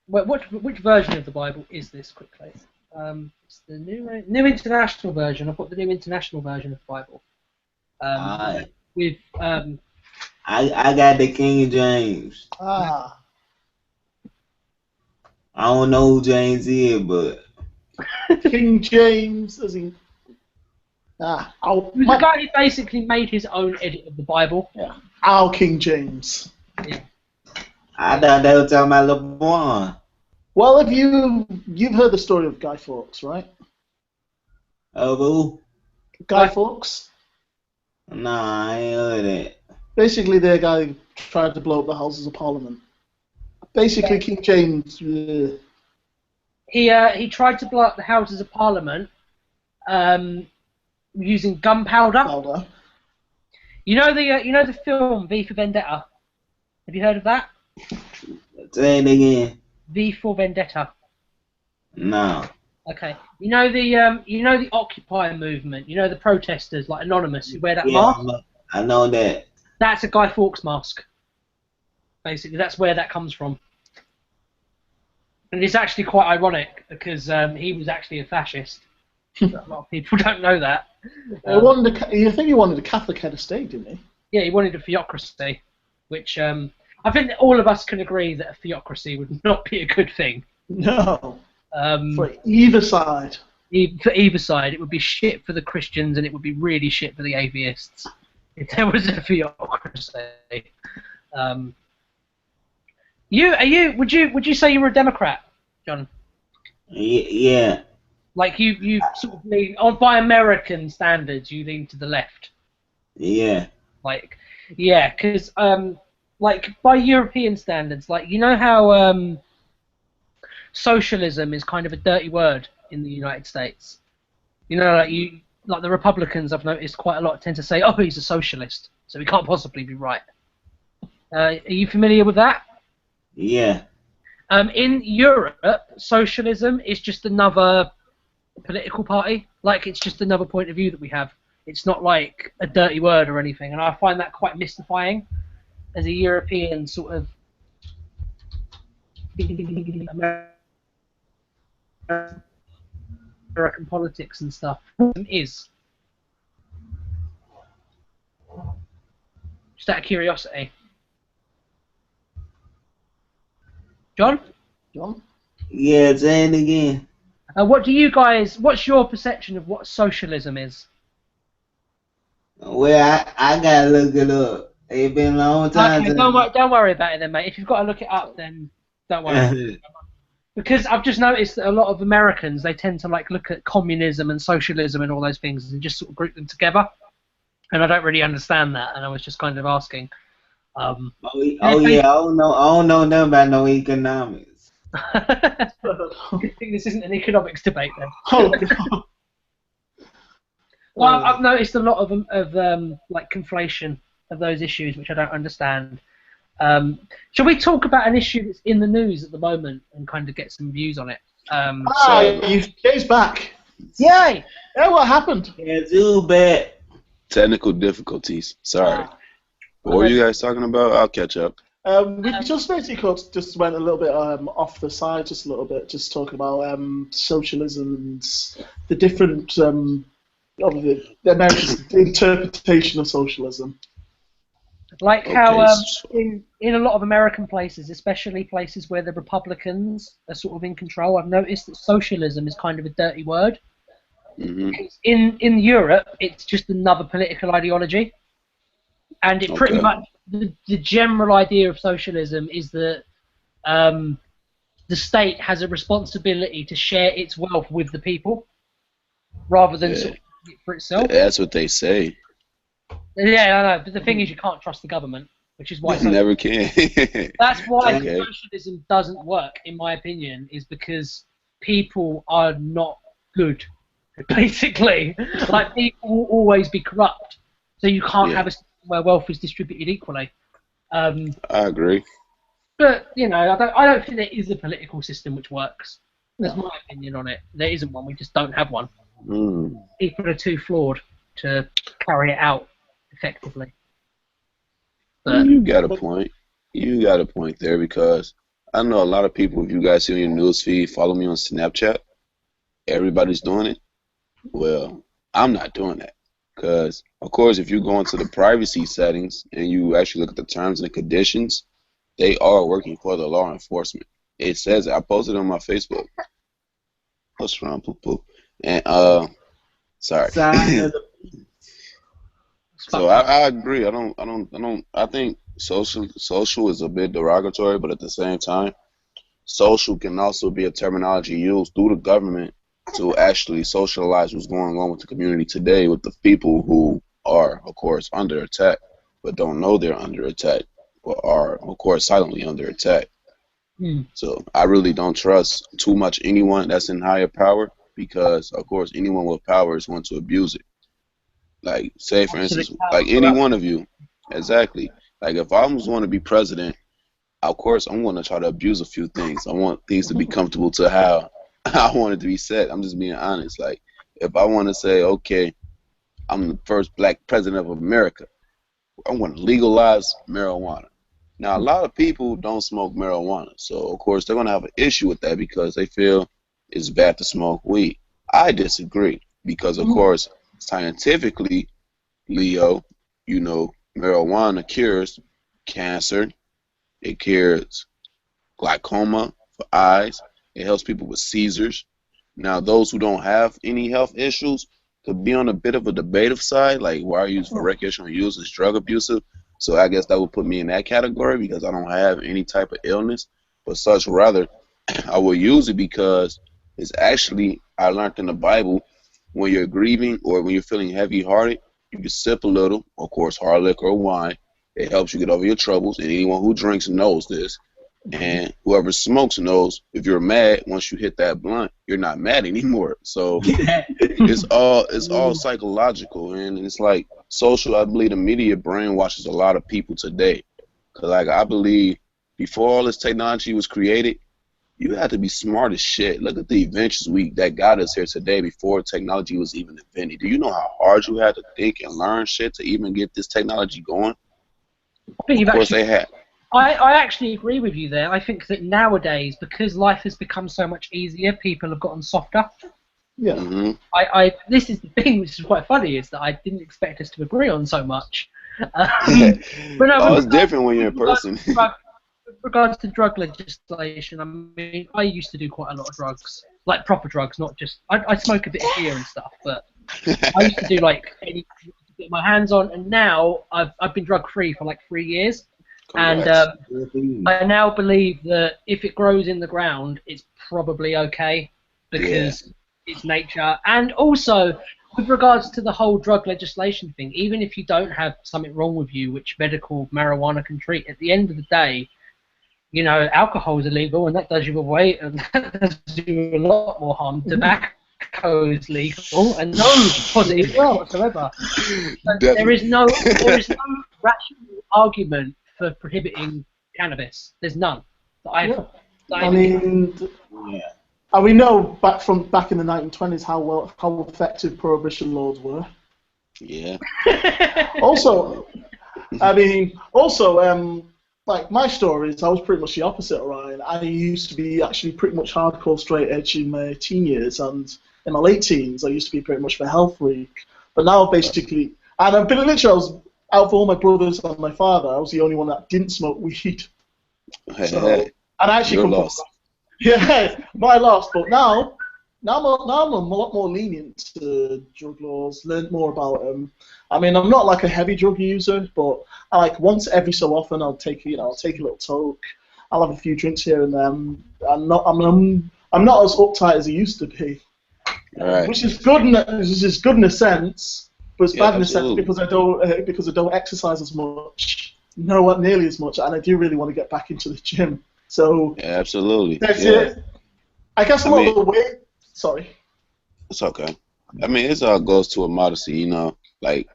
Which version of the Bible is this, quickly? It's the New International Version. I've got the New International Version of the Bible. With I got the King James. Ah. I don't know who James is, but King James, as in the guy who basically made his own edit of the Bible. Yeah. Our King James. Yeah. I thought they were talking about LeBron. Well, if you've heard the story of Guy Fawkes, right? Of who? Guy Fawkes. Nah, I ain't heard that. Basically, the guy who tried to blow up the Houses of Parliament. Basically, King James. He tried to blow up the Houses of Parliament using gunpowder. You know the film V for Vendetta. Have you heard of that? Say it again. V for Vendetta. No. Okay. You know the Occupy movement. You know the protesters like Anonymous who wear that mask. I know that. That's a Guy Fawkes mask. Basically, that's where that comes from. And it's actually quite ironic because he was actually a fascist. A lot of people don't know that. You think he wanted a Catholic head of state, didn't he? Yeah, he wanted a theocracy, which I think that all of us can agree that a theocracy would not be a good thing. No. For either side. For either side, it would be shit for the Christians and it would be really shit for the atheists if there was a theocracy. Would you say you were a Democrat, John? Yeah. Like you sort of lean, by American standards, you lean to the left. Yeah. Like, yeah, because like by European standards, like you know how socialism is kind of a dirty word in the United States. You know, like the Republicans, I've noticed quite a lot tend to say, "Oh, he's a socialist, so he can't possibly be right." Are you familiar with that? Yeah. In Europe, socialism is just another political party. Like, it's just another point of view that we have. It's not like a dirty word or anything, and I find that quite mystifying as a European sort of American politics and stuff is. Just out of curiosity. John? John? Yeah, say it again. What's your perception of what socialism is? Well, I gotta look it up. It's been a long time Okay, since. don't worry about it then, mate. If you've got to look it up, then don't worry. Because I've just noticed that a lot of Americans, they tend to like look at communism and socialism and all those things and just sort of group them together. And I don't really understand that, and I was just kind of asking. Yeah, I don't know nothing about no economics. Good thing this isn't an economics debate then. Oh, Well, I've noticed a lot of like conflation of those issues, which I don't understand. Shall we talk about an issue that's in the news at the moment and kind of get some views on it? Jay's back. Yay! Yeah, what happened? Yeah, too bad. Technical difficulties. Sorry. What were you guys talking about? I'll catch up. We just basically just went a little bit off the side, just a little bit, just talking about socialism and the different of the American interpretation of socialism. Like how in a lot of American places, especially places where the Republicans are sort of in control, I've noticed that socialism is kind of a dirty word. Mm-hmm. In Europe, it's just another political ideology, and it pretty much the general idea of socialism is that the state has a responsibility to share its wealth with the people, rather than sort of keep it for itself. That's what they say. Yeah, I know, but the thing is, you can't trust the government, which is why you never can. That's why socialism doesn't work, in my opinion, is because people are not good. Basically, like people will always be corrupt, so you can't have a system where wealth is distributed equally. I agree. But you know, I don't think there is a political system which works. That's my opinion on it. There isn't one. We just don't have one. People are too flawed to carry it out effectively. But you got a point. You got a point there, because I know a lot of people. If you guys see on your news feed, follow me on Snapchat. Everybody's doing it. Well, I'm not doing that, because of course, if you go into the privacy settings and you actually look at the terms and conditions, they are working for the law enforcement. It says it. I posted it on my Facebook. What's wrong, poo poo? And sorry. So I agree. I think social is a bit derogatory, but at the same time, social can also be a terminology used through the government to actually socialize what's going on with the community today, with the people who are, of course, under attack, but don't know they're under attack, or are, of course, silently under attack. So I really don't trust too much anyone that's in higher power, because, of course, anyone with power is going to abuse it. Like, say, for instance, like any one of you, exactly. Like, if I was going to be president, of course, I'm going to try to abuse a few things. I want things to be comfortable to how I want it to be set. I'm just being honest. Like, if I want to say, okay, I'm the first black president of America, I want to legalize marijuana. Now, a lot of people don't smoke marijuana, so of course they're going to have an issue with that because they feel it's bad to smoke weed. I disagree, because of course, scientifically, Leo, you know, marijuana cures cancer, it cures glaucoma for eyes, it helps people with seizures. Now, those who don't have any health issues could be on a bit of a debative side, like why are you used for recreational use is drug abusive. So I guess that would put me in that category because I don't have any type of illness. But such rather, I will use it because it's actually, I learned in the Bible, when you're grieving or when you're feeling heavy-hearted, you can sip a little, of course, hard liquor or wine. It helps you get over your troubles, and anyone who drinks knows this. And whoever smokes knows if you're mad, once you hit that blunt, you're not mad anymore. So it's all psychological, and it's like social. I believe the media brainwashes a lot of people today. Cause like I believe before all this technology was created, you had to be smart as shit. Look at the inventions that got us here today before technology was even invented. Do you know how hard you had to think and learn shit to even get this technology going? Of course they had. I actually agree with you there. I think that nowadays, because life has become so much easier, people have gotten softer. Yeah. Mm-hmm. This is the thing, which is quite funny, is that I didn't expect us to agree on so much. But no, it's different when you're in person. regards to drug legislation, I mean, I used to do quite a lot of drugs, like proper drugs, not just. I smoke a bit of beer and stuff, but I used to do like anything to get my hands on. And now I've been drug free for like 3 years, and I now believe that if it grows in the ground, it's probably okay because it's nature. And also, with regards to the whole drug legislation thing, even if you don't have something wrong with you, which medical marijuana can treat, at the end of the day, you know, alcohol is illegal, and that does you away, and that does you a lot more harm. Tobacco is legal, and no positive whatsoever. So there is no rational argument for prohibiting cannabis. There's none. And we know back in the 1920s how effective prohibition laws were. Yeah. Also, like my story is I was pretty much the opposite, Ryan. I used to be actually pretty much hardcore straight edge in my teen years, and in my late teens I used to be pretty much a health freak. But now basically, and I've been literally, I was out of all my brothers and my father, I was the only one that didn't smoke weed. So, and I actually come from, but I lost. But now I'm a lot more lenient to drug laws. Learned more about them. I mean, I'm not like a heavy drug user, but I like once every so often I'll take a little toke. I'll have a few drinks here and there. I'm not as uptight as I used to be, which is good in a sense, but it's bad in a sense because I don't exercise as much, not nearly as much, and I do really want to get back into the gym. So absolutely, that's it. I guess a lot of the way. Sorry. It's okay. I mean, it all goes to a modesty, you know, like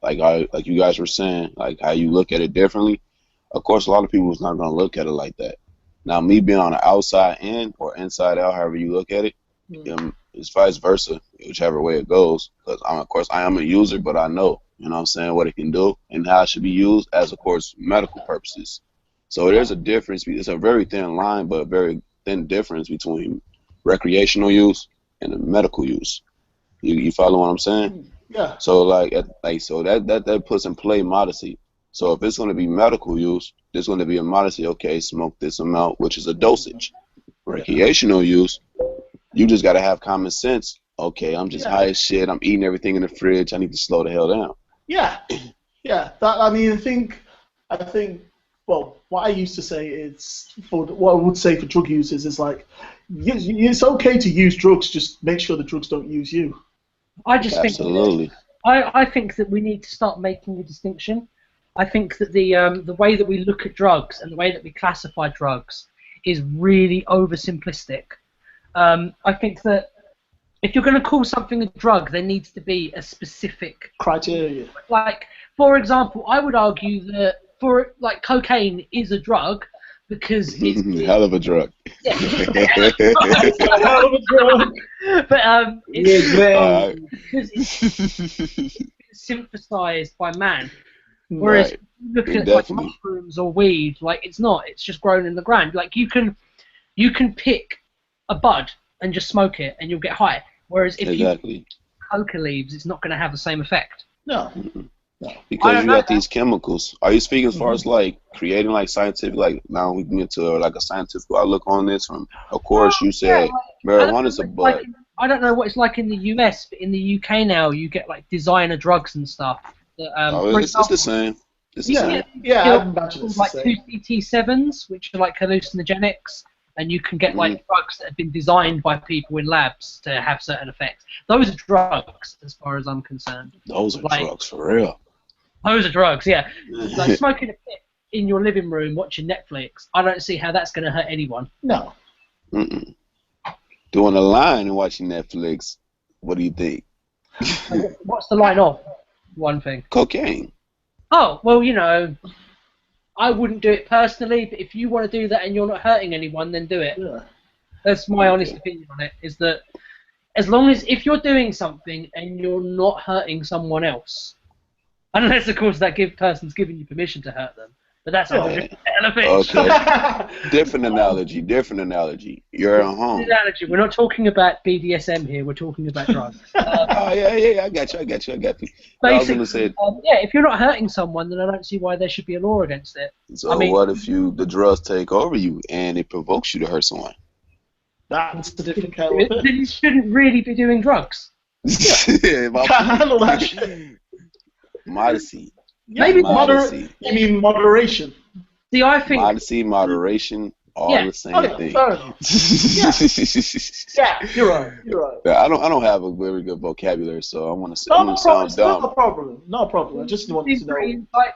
you guys were saying, like how you look at it differently. Of course, a lot of people is not gonna look at it like that. Now, me being on the outside in or inside out, however you look at it, it's vice versa, whichever way it goes. Because of course, I am a user, but I know, you know what I'm saying, what it can do and how it should be used as, of course, medical purposes. So there's a difference. It's a very thin line, but a very thin difference between recreational use and the medical use. You follow what I'm saying? Yeah. So so that puts in play modesty. So if it's going to be medical use, there's going to be a modesty. Okay, smoke this amount, which is a dosage. Recreational use, you just got to have common sense. Okay, I'm just high as shit. I'm eating everything in the fridge. I need to slow the hell down. Yeah. I think. Well, what I used to say is, what I would say for drug users is like, it's okay to use drugs, just make sure the drugs don't use you. I just Absolutely. I think that we need to start making a distinction. I think that the way that we look at drugs and the way that we classify drugs is really oversimplistic. I think that if you're going to call something a drug, there needs to be a specific criteria. Like, for example, I would argue that cocaine is a drug because it's hell of a drug. Yeah. Hell of a drug. But because it's synthesized by man. Whereas if you look at like mushrooms or weed, like it's not. It's just grown in the ground. Like you can pick a bud and just smoke it and you'll get high. Whereas if you pick coca leaves, it's not going to have the same effect. No. Because you got these chemicals. Are you speaking as far as like creating like scientific, like now we can get to like a scientific outlook on this? From of course you said marijuana is a bud. I don't know what it's like in the US, but in the UK now you get like designer drugs and stuff. That, it's the same. It's the same. Yeah, I imagine it's like the same. 2CT7s, which are like hallucinogenics, and you can get like drugs that have been designed by people in labs to have certain effects. Those are drugs, as far as I'm concerned. Those are drugs for real. Those are drugs, yeah. Like smoking a pit in your living room watching Netflix, I don't see how that's going to hurt anyone. No. Doing a line and watching Netflix, what do you think? What's the line of? One thing. Cocaine. Oh, well, you know, I wouldn't do it personally, but if you want to do that and you're not hurting anyone, then do it. Yeah. That's my honest opinion on it, is that as long as, if you're doing something and you're not hurting someone else, unless, of course, that person's giving you permission to hurt them, But that's a whole Yeah. different kettle of fish. Okay. Different analogy. You're at home. Analogy. We're not talking about BDSM here. We're talking about drugs. Oh yeah. I got you. Basically, I was gonna say. if you're not hurting someone, then I don't see why there should be a law against it. So I mean, what if the drugs take over you and it provokes you to hurt someone? That's a different kettle of then fish. you shouldn't really be doing drugs. Yeah, Can't handle that shit. Modesty. Yeah, Maybe modesty. You mean moderation? See, I think Modesty, moderation, all the same thing. Fair enough. Yeah, you're right. Yeah, I don't have a very good vocabulary, so I want to say No, I'm gonna sound dumb. not a problem. Not a problem. I just want to know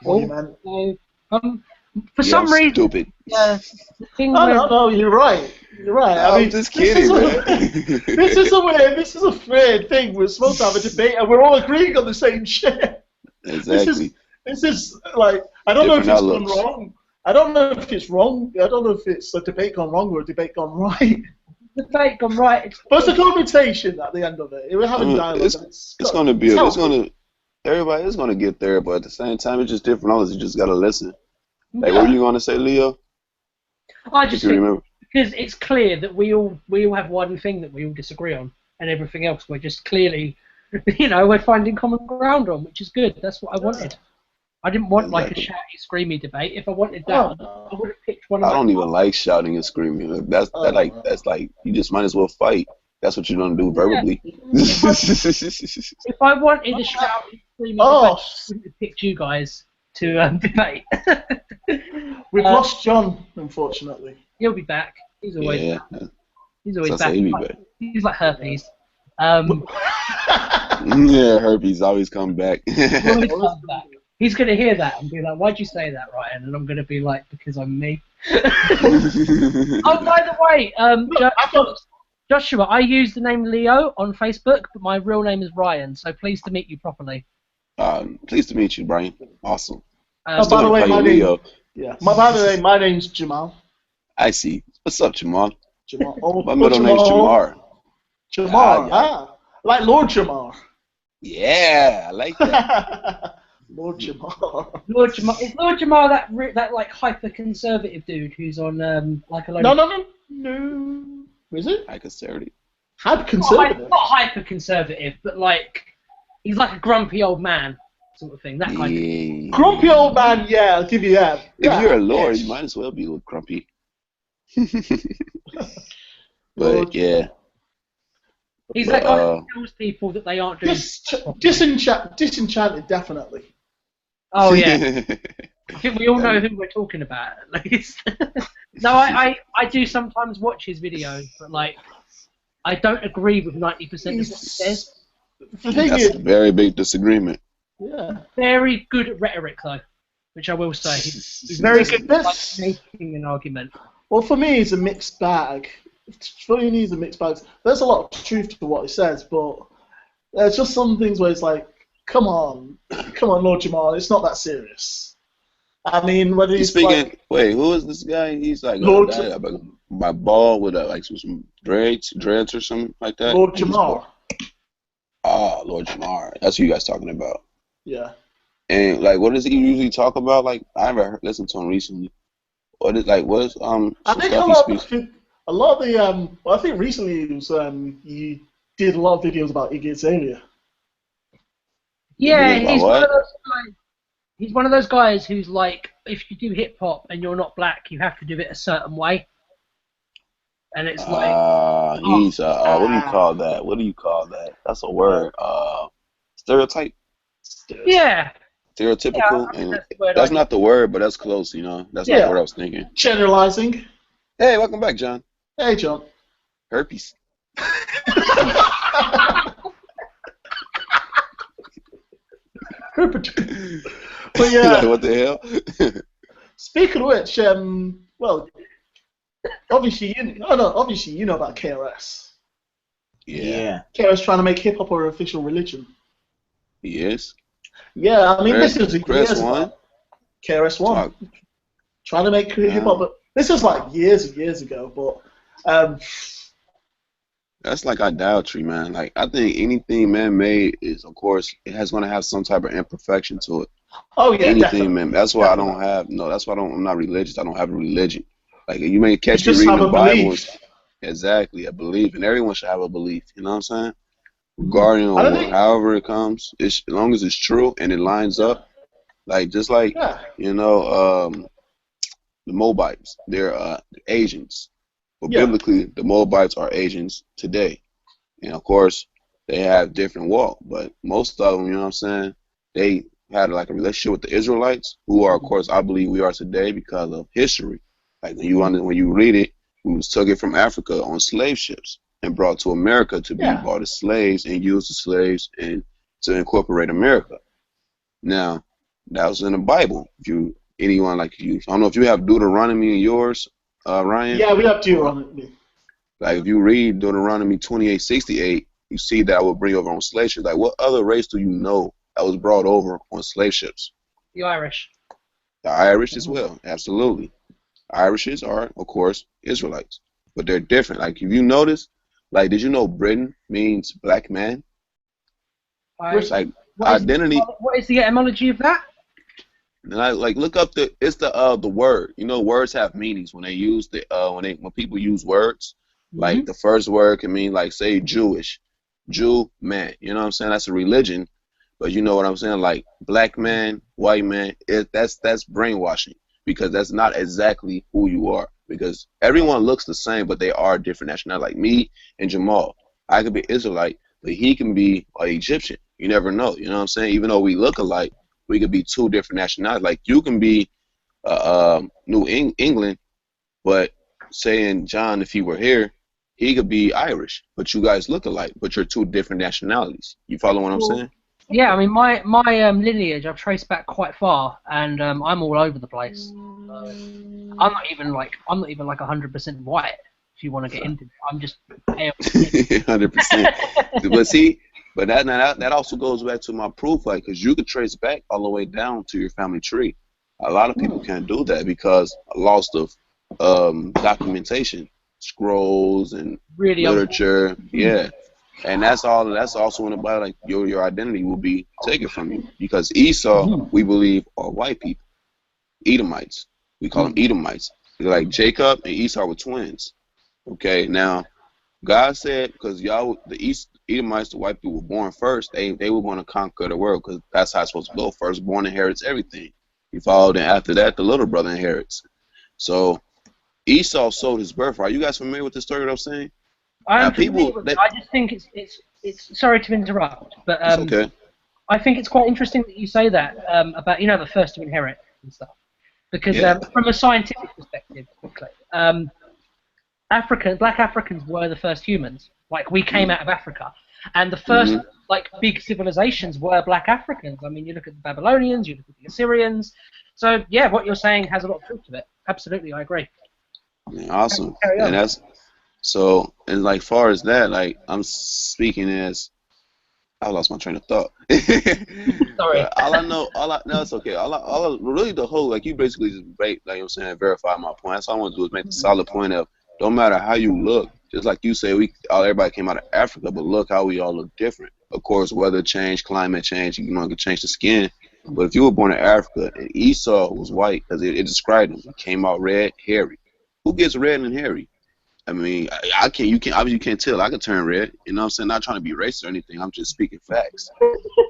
what you meant. For some reason, stupid. Yeah, the thing No, you're right. You're right. I mean, just kidding, man. This is a weird thing. We're supposed to have a debate, and we're all agreeing on the same shit. Exactly. This is like, I don't know if it's Different gone wrong. I don't know if it's wrong. I don't know if it's a debate gone wrong or a debate gone right. Debate gone right. But it's a conversation at the end of it. We're having dialogue. It's gonna be. Everybody is gonna get there, but at the same time, it's just different knowledge. You just gotta listen. Like, what were you gonna say, Leo? I just think because it's clear that we all have one thing that we all disagree on, and everything else we're just clearly, we're finding common ground on, which is good. That's what I wanted. I didn't want like a shouty, screamy debate. If I wanted that, I would have picked one. I don't even like shouting and screaming. That's like you just might as well fight. That's what you're gonna do verbally. If I wanted a shouty, screamy debate, I wouldn't have picked you guys to debate. We've lost John, unfortunately. He'll be back. He's always back. He's always back. He's like herpes. Yeah, herpes always come back. He's going to hear that and be like, why'd you say that, Ryan? And I'm going to be like, because I'm me. Oh, by the way, Joshua, I use the name Leo on Facebook, but my real name is Ryan, so pleased to meet you properly. Pleased to meet you, Brian. Awesome. By the way, my name's Jamal. I see. What's up, Jamal? Jamal. My middle name's Jamar. Jamar. Like Lord Jamar. Yeah, I like that. Lord Jamar. Lord Jamar. Is Lord Jamar that like hyper conservative dude who's on like a load No. Is it? Hyper conservative. Hyper conservative. Not hyper conservative, but like he's like a grumpy old man sort of thing. That kind of. Grumpy old man. Yeah, I'll give you that. If you're a lord, you might as well be grumpy. But yeah. He's that guy that tells people that they aren't doing. Disenchanted, definitely. Oh yeah. I think we all know who we're talking about at least. No, I do sometimes watch his videos, but like I don't agree with 90% of what he says. That's a very big disagreement. Yeah. Very good at rhetoric though, which I will say. He's very good at like, making an argument. Well, for me, it's a mixed bag. For me, it's a mixed bag. There's a lot of truth to what he says, but there's just some things where it's like, come on, Lord Jamal, it's not that serious. I mean, whether he's speaking. Like, wait, who is this guy? He's like my ball with like some dreads or something like that. Lord Jamar. Ah, Lord Jamar. That's who you guys talking about. Yeah. And like, what does he usually talk about? Like, I haven't listened to him recently. What is I think a lot of the I think recently it was he did a lot of videos about Iggy Azalea. Yeah, he's one of those guys who's like, if you do hip hop and you're not black, you have to do it a certain way. And it's like he's what do you call that? What do you call that? That's a word. Stereotype. Yeah. Stereotypical. Yeah, that's not the word, but that's close, That's not what I was thinking. Generalizing. Hey, welcome back, John. Hey, John. Herpes. But yeah. Like, what the hell? Speaking of which, well, obviously you know about KRS. Yeah. KRS trying to make hip hop her official religion. Yes. Yeah, I mean this is KRS-One. KRS-One trying to make hip hop, but this is like years and years ago. But that's like idolatry, man. Like I think anything man-made is, of course, it has going to have some type of imperfection to it. Oh yeah, anything, definitely. man. That's why Definitely. I don't have no. That's why I'm not religious. I don't have a religion. Like you may You catch me just reading have the a Bible. belief. Exactly, a belief, and everyone should have a belief. You know what I'm saying? Mhm. Regarding I don't on think. however it comes, as long as it's true and it lines up. Like just like Yeah. you know, the Moabites, they're Asians. But Yeah. biblically, the Moabites are Asians today. And of course, they have different walk, but most of them, you know what I'm saying, they had like a relationship with the Israelites, who are, of course, I believe we are today because of history. Like when you read it, we was took it from Africa on slave ships and brought to America to be Yeah. bought as slaves and used as slaves and to incorporate America. Now, that was in the Bible. If you anyone like you, I don't know if you have Deuteronomy in yours, Ryan. Yeah, we have Or Deuteronomy. like if you read Deuteronomy 28:68, you see that I will bring over on slave ships. Like what other race do you know that was brought over on slave ships? The Irish. The Irish as well, absolutely. Irishes are, of course, Israelites, but they're different. Like if you notice, like did you know Britain means black man? Like identity. What is the etymology of that? And I like look up the word. You know, words have meanings when they use when people use words. Like the first word can mean like say Jewish, Jew man. You know what I'm saying? That's a religion, but you know what I'm saying? Like black man, white man. That's brainwashing because that's not exactly who you are. Because everyone looks the same, but they are different nationalities. Like me and Jamal, I could be Israelite, but he can be Egyptian. You never know. You know what I'm saying? Even though we look alike, we could be two different nationalities. Like you can be England, but saying John, if he were here, he could be Irish. But you guys look alike, but you're two different nationalities. You follow what I'm saying? Yeah, I mean my lineage I've traced back quite far, and I'm all over the place. So I'm not even like 100% white. If you want to get into it, I'm just pale. 100%. But see. But that also goes back to my proof, like, because you could trace back all the way down to your family tree. A lot of people can't do that because a loss of documentation, scrolls and literature, yeah. And that's also in the Bible. Like your identity will be taken from you because Esau, we believe, are white people, Edomites. We call them Edomites. They're like Jacob and Esau were twins. Okay, now. God said, because y'all, the Edomites, the white people, were born first. They were going to conquer the world because that's how it's supposed to go. Firstborn inherits everything. He followed, and after that, the little brother inherits. So Esau sold his birthright. Are you guys familiar with the story that I'm saying? I'm familiar with it. I just think it's. Sorry to interrupt, but it's okay. I think it's quite interesting that you say that about the first to inherit and stuff, because from a scientific perspective, quickly. Black Africans were the first humans. Like we came out of Africa, and the first like big civilizations were Black Africans. I mean, you look at the Babylonians, you look at the Assyrians. So yeah, what you're saying has a lot of truth to it. Absolutely, I agree. Yeah, awesome. And that's so. And like far as that, like I'm speaking as I lost my train of thought. Sorry. No, it's okay. Really the whole like you basically just like I'm saying verify my point. That's all I want to do is make the solid point of. Don't matter how you look, just like you say, everybody came out of Africa, but look how we all look different. Of course, weather change, climate change, you can change the skin. But if you were born in Africa and Esau was white, because it described him, he came out red, hairy. Who gets red and hairy? I mean, you can't tell. I could turn red. You know what I'm saying? Not trying to be racist or anything. I'm just speaking facts.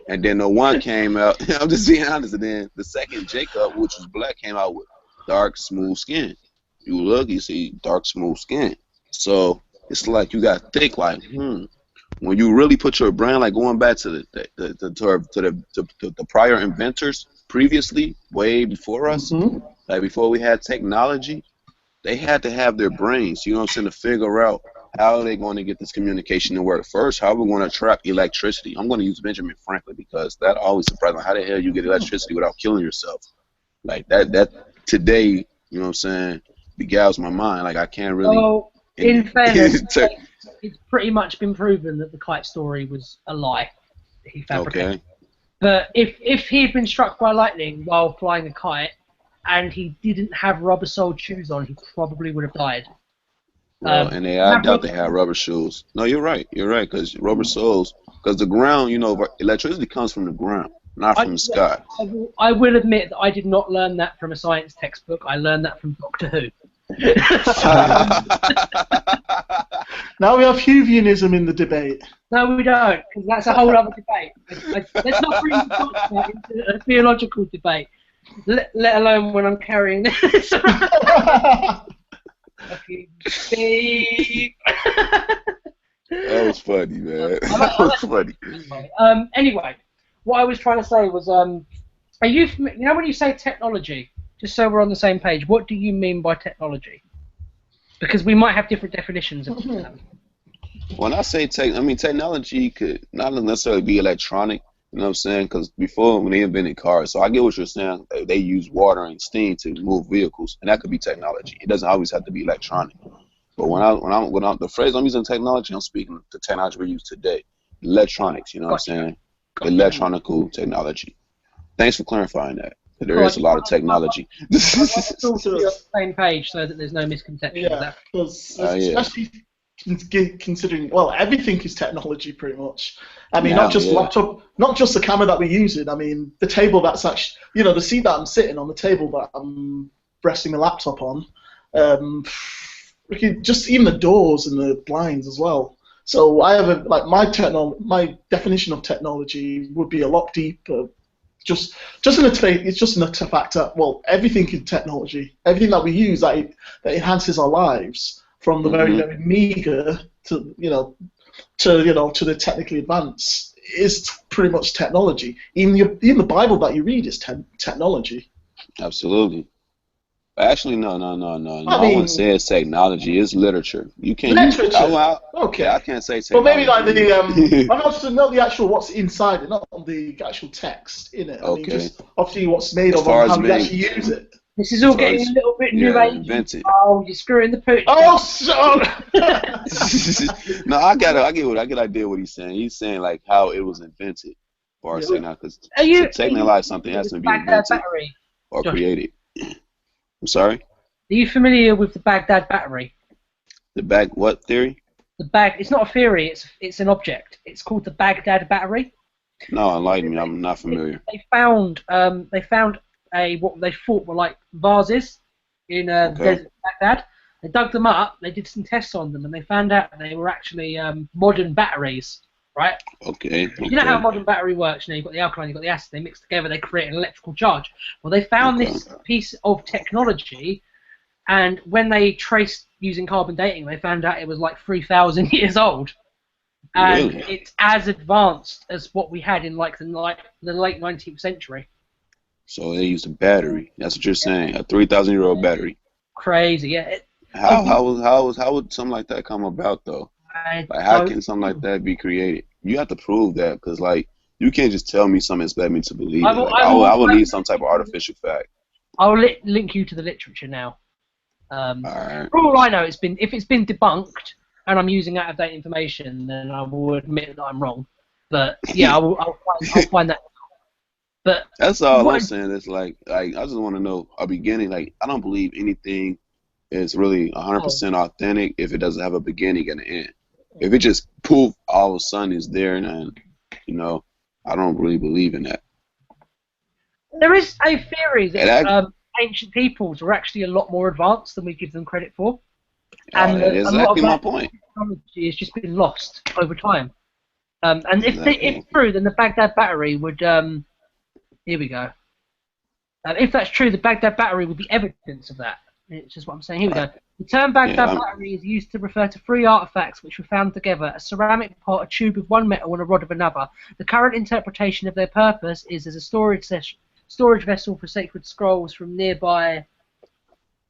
And then the one came out. I'm just being honest. And then the second Jacob, which was black, came out with dark, smooth skin. You look, you see dark, smooth skin. So it's like you got thick, like, when you really put your brain, like going back to the prior inventors previously, way before us, like before we had technology, they had to have their brains, you know what I'm saying, to figure out how are they going to get this communication to work. First, how are we going to trap electricity? I'm going to use Benjamin Franklin because that always surprised me. How the hell you get electricity without killing yourself? Like that today, you know what I'm saying, beguiles my mind. Like I can't really. Well, in fairness, it's pretty much been proven that the kite story was a lie that he fabricated. Okay. But if he had been struck by lightning while flying a kite and he didn't have rubber soled shoes on, he probably would have died. Well, and I doubt they have rubber shoes. No, you're right. You're right because rubber soles, because the ground, electricity comes from the ground. not from Scott. I will admit that I did not learn that from a science textbook. I learned that from Doctor Who. Now we have Huvianism in the debate. No, we don't, because that's a whole other debate. Let's not bring that into a theological debate, let alone when I'm carrying this around. Fucking speak. That was funny, man. That was funny. Anyway, what I was trying to say was, are you know when you say technology, just so we're on the same page, what do you mean by technology? Because we might have different definitions of it. When I say technology could not necessarily be electronic, you know what I'm saying? Because before, when they invented cars, so I get what you're saying, they use water and steam to move vehicles, and that could be technology. It doesn't always have to be electronic. But when the phrase I'm using technology, I'm speaking to technology we use today, electronics. You know what I'm saying? Electronical technology. Thanks for clarifying that. There is a lot of technology. We're on the same page so that there's no misconception. Yeah, especially considering, well, everything is technology pretty much. I mean, not just laptop, not just the camera that we're using. I mean, the table that's actually, the seat that I'm sitting on, the table that I'm resting my laptop on, just even the doors and the blinds as well. So I have my definition of technology would be a lot deeper. Just in the fact that, well, everything is technology. Everything that we use that enhances our lives, from the very, very meager to the technically advanced, is pretty much technology. Even the Bible that you read is technology. Absolutely. Actually, no. I wouldn't say it's technology. It's literature. You can't. Literature. Okay. I can't say technology. But maybe like the I want to know the actual what's inside it, not the actual text in it. I mean, just obviously what's made of and how you actually use it. This is all getting a little bit new age. Invented. Oh, you're screwing the pooch. Oh, so. No, I get idea what he's saying. He's saying like how it was invented, or saying that because to technologize something has to be invented or created. I'm sorry? Are you familiar with the Baghdad battery? The what theory? It's not a theory, it's an object. It's called the Baghdad battery. No, enlighten me, I'm not familiar. They found what they thought were like vases in the desert of Baghdad. They dug them up, they did some tests on them, and they found out they were actually modern batteries, right? Okay. You know how a modern battery works, you've got the alkaline, you've got the acid, they mix together, they create an electrical charge. Well, they found this piece of technology, and when they traced using carbon dating, they found out it was like 3,000 years old. And it's as advanced as what we had in like the late 19th century. So they used a battery. That's what you're saying, a 3,000-year-old battery. Crazy, yeah. How would something like that come about though? How can something like that be created? You have to prove that, because like you can't just tell me something and expect me to believe it. I will need some type of artificial fact. I'll link you to the literature now. Alright. For all I know, if it's been debunked and I'm using out-of-date information, then I will admit that I'm wrong. But yeah, I'll find that. But that's all I'm saying. It's like I just want to know a beginning. Like I don't believe anything is really 100% authentic if it doesn't have a beginning and an end. If it just poof all of a sudden is there, and I don't really believe in that. There is a theory that ancient peoples were actually a lot more advanced than we give them credit for, and that's exactly my point. Technology has just been lost over time. And if true, then the Baghdad battery would. Here we go. If that's true, the Baghdad battery would be evidence of that. It's just what I'm saying. Here we go. The term Baghdad battery is used to refer to three artifacts which were found together: a ceramic pot, a tube of one metal, and a rod of another. The current interpretation of their purpose is as a storage vessel for sacred scrolls from nearby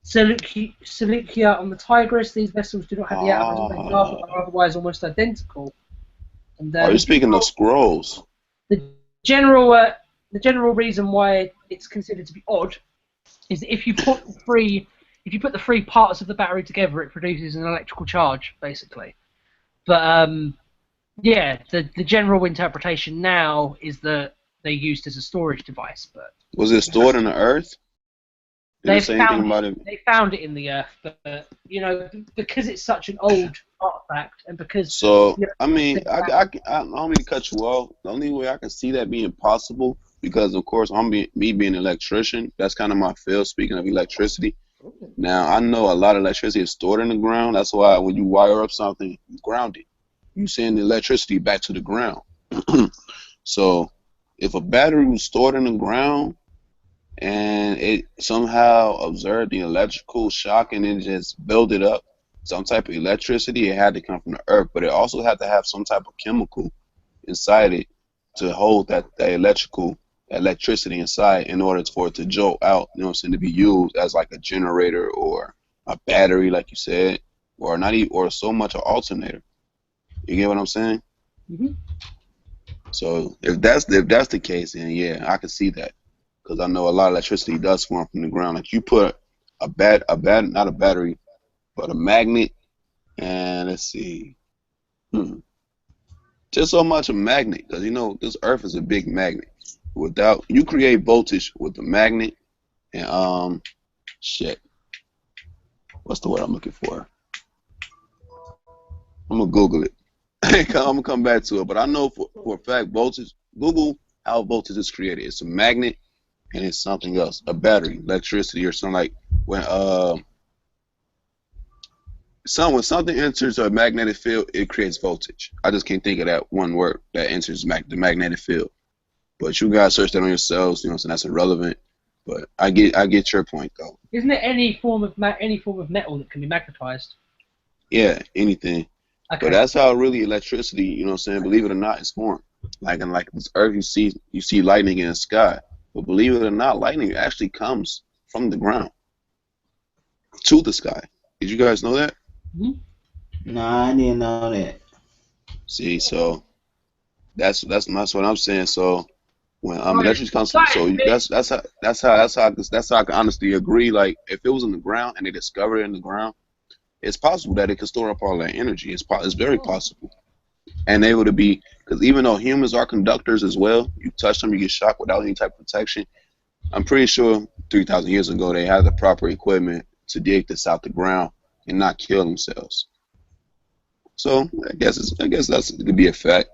Seleucia on the Tigris. These vessels do not have the atoms of lava, but are otherwise almost identical. And, are you speaking of scrolls? The general reason why it's considered to be odd is that if you put the three parts of the battery together, it produces an electrical charge, basically. But yeah, the general interpretation now is that they're used as a storage device. But was it stored in the earth? They found it in the earth, but because it's such an old artifact, and because I mean, I don't mean to cut you off. The only way I can see that being possible because of course me being an electrician, that's kind of my field. Speaking of electricity, now I know a lot of electricity is stored in the ground. That's why when you wire up something, you ground it. You send the electricity back to the ground. So if a battery was stored in the ground and it somehow observed the electrical shock and then just build it up some type of electricity, it had to come from the earth, but it also had to have some type of chemical inside it to hold that electricity inside in order for it to jolt out, you know what I'm saying, to be used as like a generator or a battery, like you said, or not even, or so much an alternator. You get what I'm saying? Mm-hmm. So if that's the case, then yeah, I can see that, because I know a lot of electricity does form from the ground. Like you put not a battery, but a magnet, and let's see, just so much a magnet, because you know this Earth is a big magnet. Without you create voltage with the magnet, and shit, what's the word I'm looking for? I'm gonna Google it. I'm gonna come back to it, but I know for a fact voltage. Google how voltage is created. It's a magnet and it's something else, a battery, electricity, or something like when something enters a magnetic field, it creates voltage. I just can't think of that one word that enters the magnetic field. But you guys search that on yourselves, you know, so that's irrelevant. But I get your point though. Isn't it any form of metal that can be magnetized? Yeah, anything. Okay. But that's how really electricity, you know what I'm saying, believe it or not, is formed. Like in this earth, you see lightning in the sky. But believe it or not, lightning actually comes from the ground to the sky. Did you guys know that? Mm-hmm. No, I didn't know that. See, so that's what I'm saying. So when electricity comes from, so that's how I can honestly agree. Like if it was in the ground and they discovered it in the ground, it's possible that it could store up all that energy. It's very possible. And able to be, because even though humans are conductors as well, you touch them, you get shocked without any type of protection. I'm pretty sure 3,000 years ago they had the proper equipment to dig this out the ground and not kill themselves. So I guess that's could be a fact.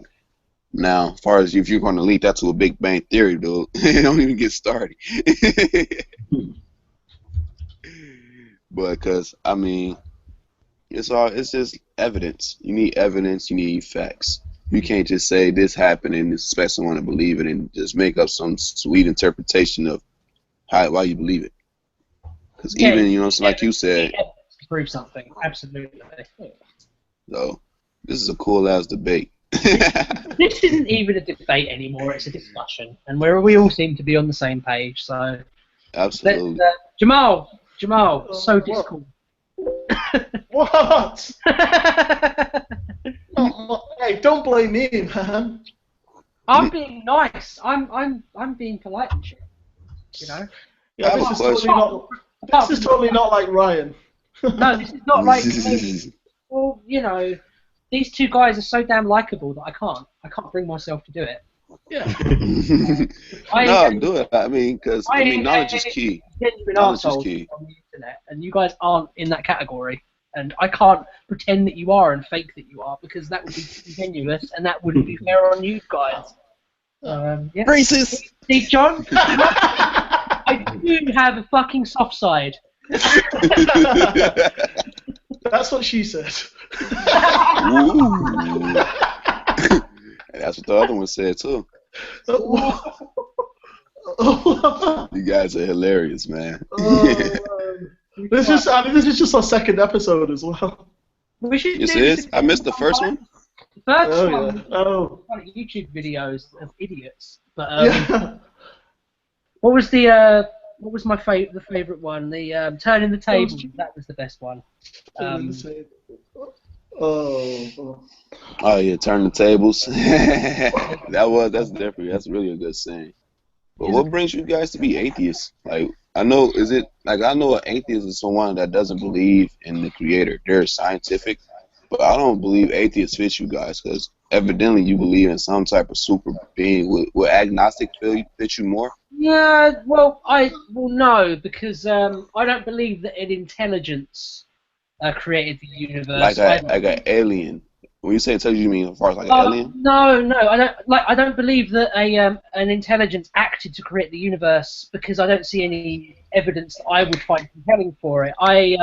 Now, as far as if you're going to link that to a Big Bang Theory, dude, don't even get started. But because I mean, it's just evidence. You need evidence. You need facts. You can't just say this happened and expect someone to believe it and just make up some sweet interpretation of why you believe it. Because even, you know, like you said, to prove something. Absolutely. So this is a cool ass debate. This isn't even a debate anymore. It's a discussion, and we all seem to be on the same page. So absolutely. Jamal, so discord. What? Hey, don't blame me, man. I'm being nice. I'm being polite and shit. You know. Yeah, this is totally not like Ryan. No, this is not like me. Well, you know, these two guys are so damn likable that I can't bring myself to do it. Yeah. No, do it. I mean, because knowledge is key. Knowledge is key. On the internet, and you guys aren't in that category, and I can't pretend that you are and fake that you are, because that would be disingenuous, and that wouldn't be fair on you guys. Yeah. Racist. See, John, I do have a fucking soft side. That's what she said. Ooh. That's what the other one said too. You guys are hilarious, man. This is just our second episode as well. We should this is? I missed the first one. The first one. Yeah. Oh. YouTube videos of idiots. But what was the my favorite one? The turning the table. That was the best one. Oh yeah, turn the tables. That's really a good saying. But what brings you guys to be atheists? Like I know an atheist is someone that doesn't believe in the creator. They're scientific, but I don't believe atheists fit you guys, because evidently you believe in some type of super being. Will agnostic fit you more? Yeah, well no, because I don't believe that an intelligence created the universe. Like an alien. When you say intelligence, you mean as far as like an alien? No, I don't. I don't believe that an intelligence acted to create the universe because I don't see any evidence that I would find compelling for it. I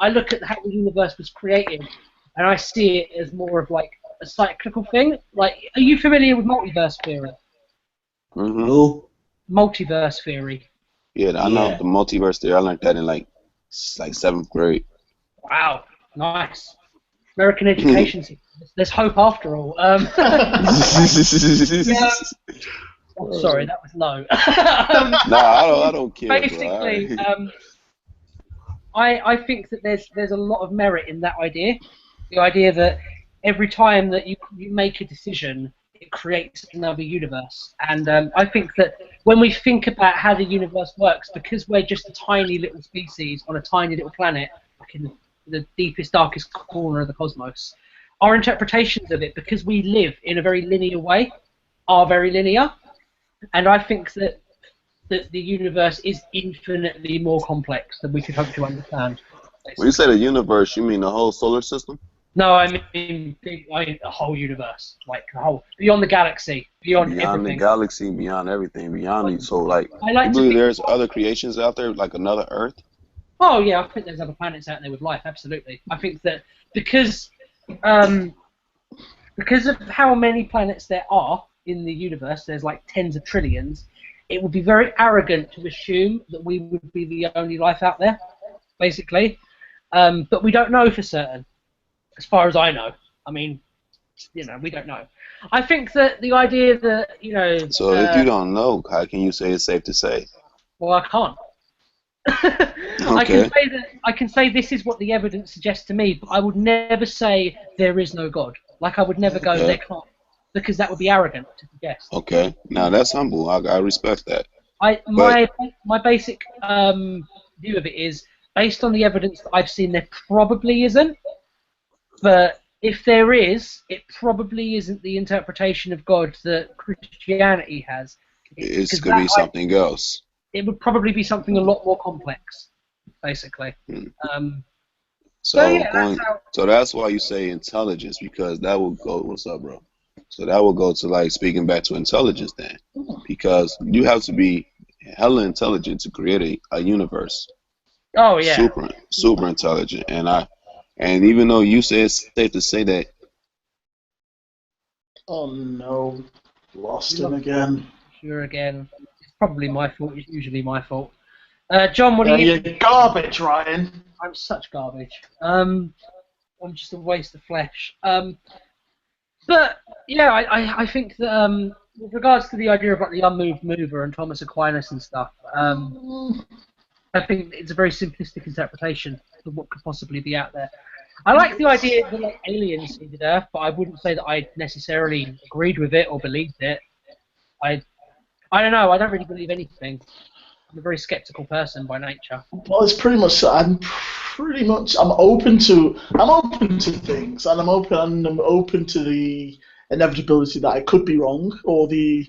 look at how the universe was created, and I see it as more of like a cyclical thing. Like, are you familiar with multiverse theory? Multiverse theory. Yeah, I know the multiverse theory. I learned that in like 7th grade. Wow, nice. American education system. There's hope after all. Yeah. Oh, sorry, that was low. I don't care. Basically, I think that there's a lot of merit in that idea. The idea that every time that you make a decision, it creates another universe. And I think that when we think about how the universe works, because we're just a tiny little species on a tiny little planet, like in the deepest, darkest corner of the cosmos, our interpretations of it, because we live in a very linear way, are very linear. And I think that the universe is infinitely more complex than we could hope to understand. When you say the universe, you mean the whole solar system? No, I mean the whole universe, like the whole, beyond the galaxy, beyond everything. The galaxy, beyond everything, beyond it. So, like, I you believe there's other creations out there, like another Earth? Oh yeah, I think there's other planets out there with life. Absolutely, I think that because of how many planets there are in the universe, there's like tens of trillions. It would be very arrogant to assume that we would be the only life out there, basically. But we don't know for certain, as far as I know. I mean, we don't know. I think that the idea that, So if you don't know, how can you say it's safe to say? Well, I can't. Okay. I can say this is what the evidence suggests to me, but I would never say there is no God. Like, I would never go, there can't, because that would be arrogant to suggest. Okay, now that's humble. I respect that. My basic view of it is, based on the evidence that I've seen, there probably isn't. But if there is, it probably isn't the interpretation of God that Christianity has. It could be something else. It would probably be something a lot more complex, basically. So that's why you say intelligence, because that will go. What's up, bro? So that will go to, like, speaking back to intelligence then, because you have to be hella intelligent to create a universe. Oh yeah. Super intelligent, and even though you say it's safe to say that. Oh no, lost him again. Sure, again. It's probably my fault. It's usually my fault. John, what are you? You're garbage, Ryan. I'm such garbage. I'm just a waste of flesh. But yeah, I think that with regards to the idea of like the unmoved mover and Thomas Aquinas and stuff, I think it's a very simplistic interpretation of what could possibly be out there. I like the idea that like aliens seeded Earth, but I wouldn't say that I necessarily agreed with it or believed it. I don't know. I don't really believe anything. I'm a very skeptical person by nature. Well, it's pretty much. I'm open to things, and I'm open to the inevitability that I could be wrong, or the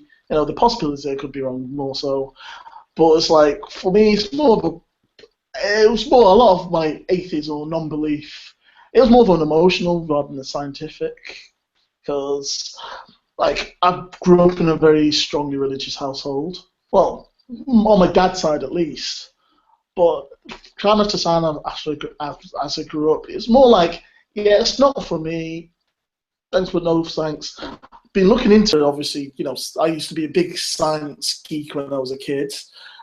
possibility I could be wrong more so. But it's like, for me, it was more a lot of my atheism or non-belief. It was more of an emotional rather than a scientific, because like I grew up in a very strongly religious household. Well, on my dad's side at least. But trying not to sound as I grew up, it's more like, yeah, it's not for me. Thanks, but no thanks. Been looking into it, obviously. I used to be a big science geek when I was a kid,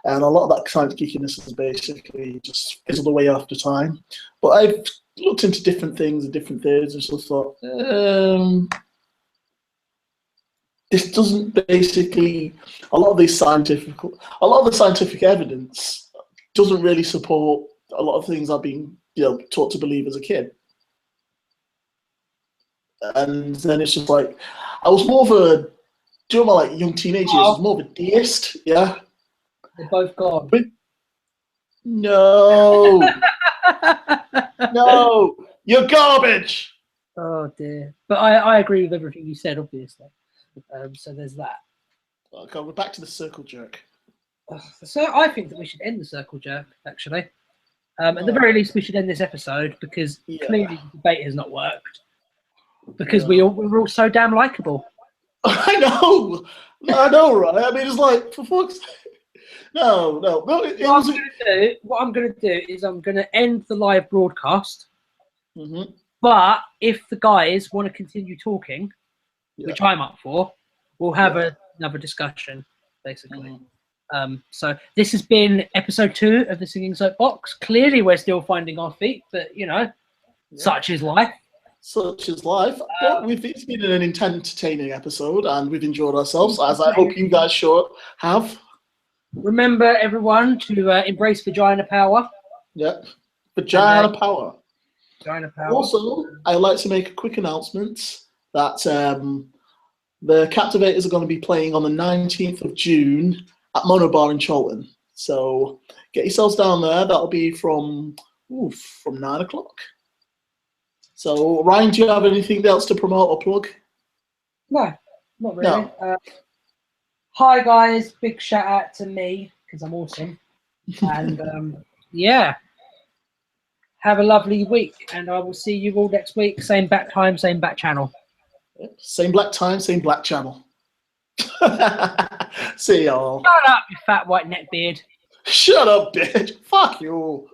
and a lot of that science geekiness is basically just fizzled away after time. But I've looked into different things and different theories, and just thought, this doesn't basically. A lot of the scientific evidence doesn't really support a lot of things I've been taught to believe as a kid. And then it's just like, I was more of a, during my like young teenage years, I was more of a deist, yeah. They're both gone. No. No, you're garbage. Oh dear. But I agree with everything you said, obviously. So there's that. Okay, we're back to the circle jerk. So I think that we should end the circle jerk, actually. At the very least, we should end this episode, because clearly the debate has not worked. Because we're all so damn likable. I know. I know, right? I mean, it's like, for fuck's sake. No. What I'm going to do is I'm going to end the live broadcast. Mm-hmm. But if the guys want to continue talking, which I'm up for, we'll have another discussion, basically. So this has been episode 2 of the Singing Soapbox. Clearly, we're still finding our feet, but you know, such is life. Such is life. But it's been an entertaining episode, and we've enjoyed ourselves, as I hope you guys sure have. Remember, everyone, to embrace vagina power. Yep, vagina power. Vagina power. Also, I'd like to make a quick announcement that the Captivators are going to be playing on the 19th of June at Mono Bar in Cholton. So get yourselves down there. That'll be from 9 o'clock. So, Ryan, do you have anything else to promote or plug? No, not really. No. Hi, guys. Big shout out to me, because I'm awesome. And, yeah. Have a lovely week, and I will see you all next week. Same back time, same back channel. Same black time, same black channel. See y'all. Shut up, you fat white neck beard. Shut up, bitch. Fuck you.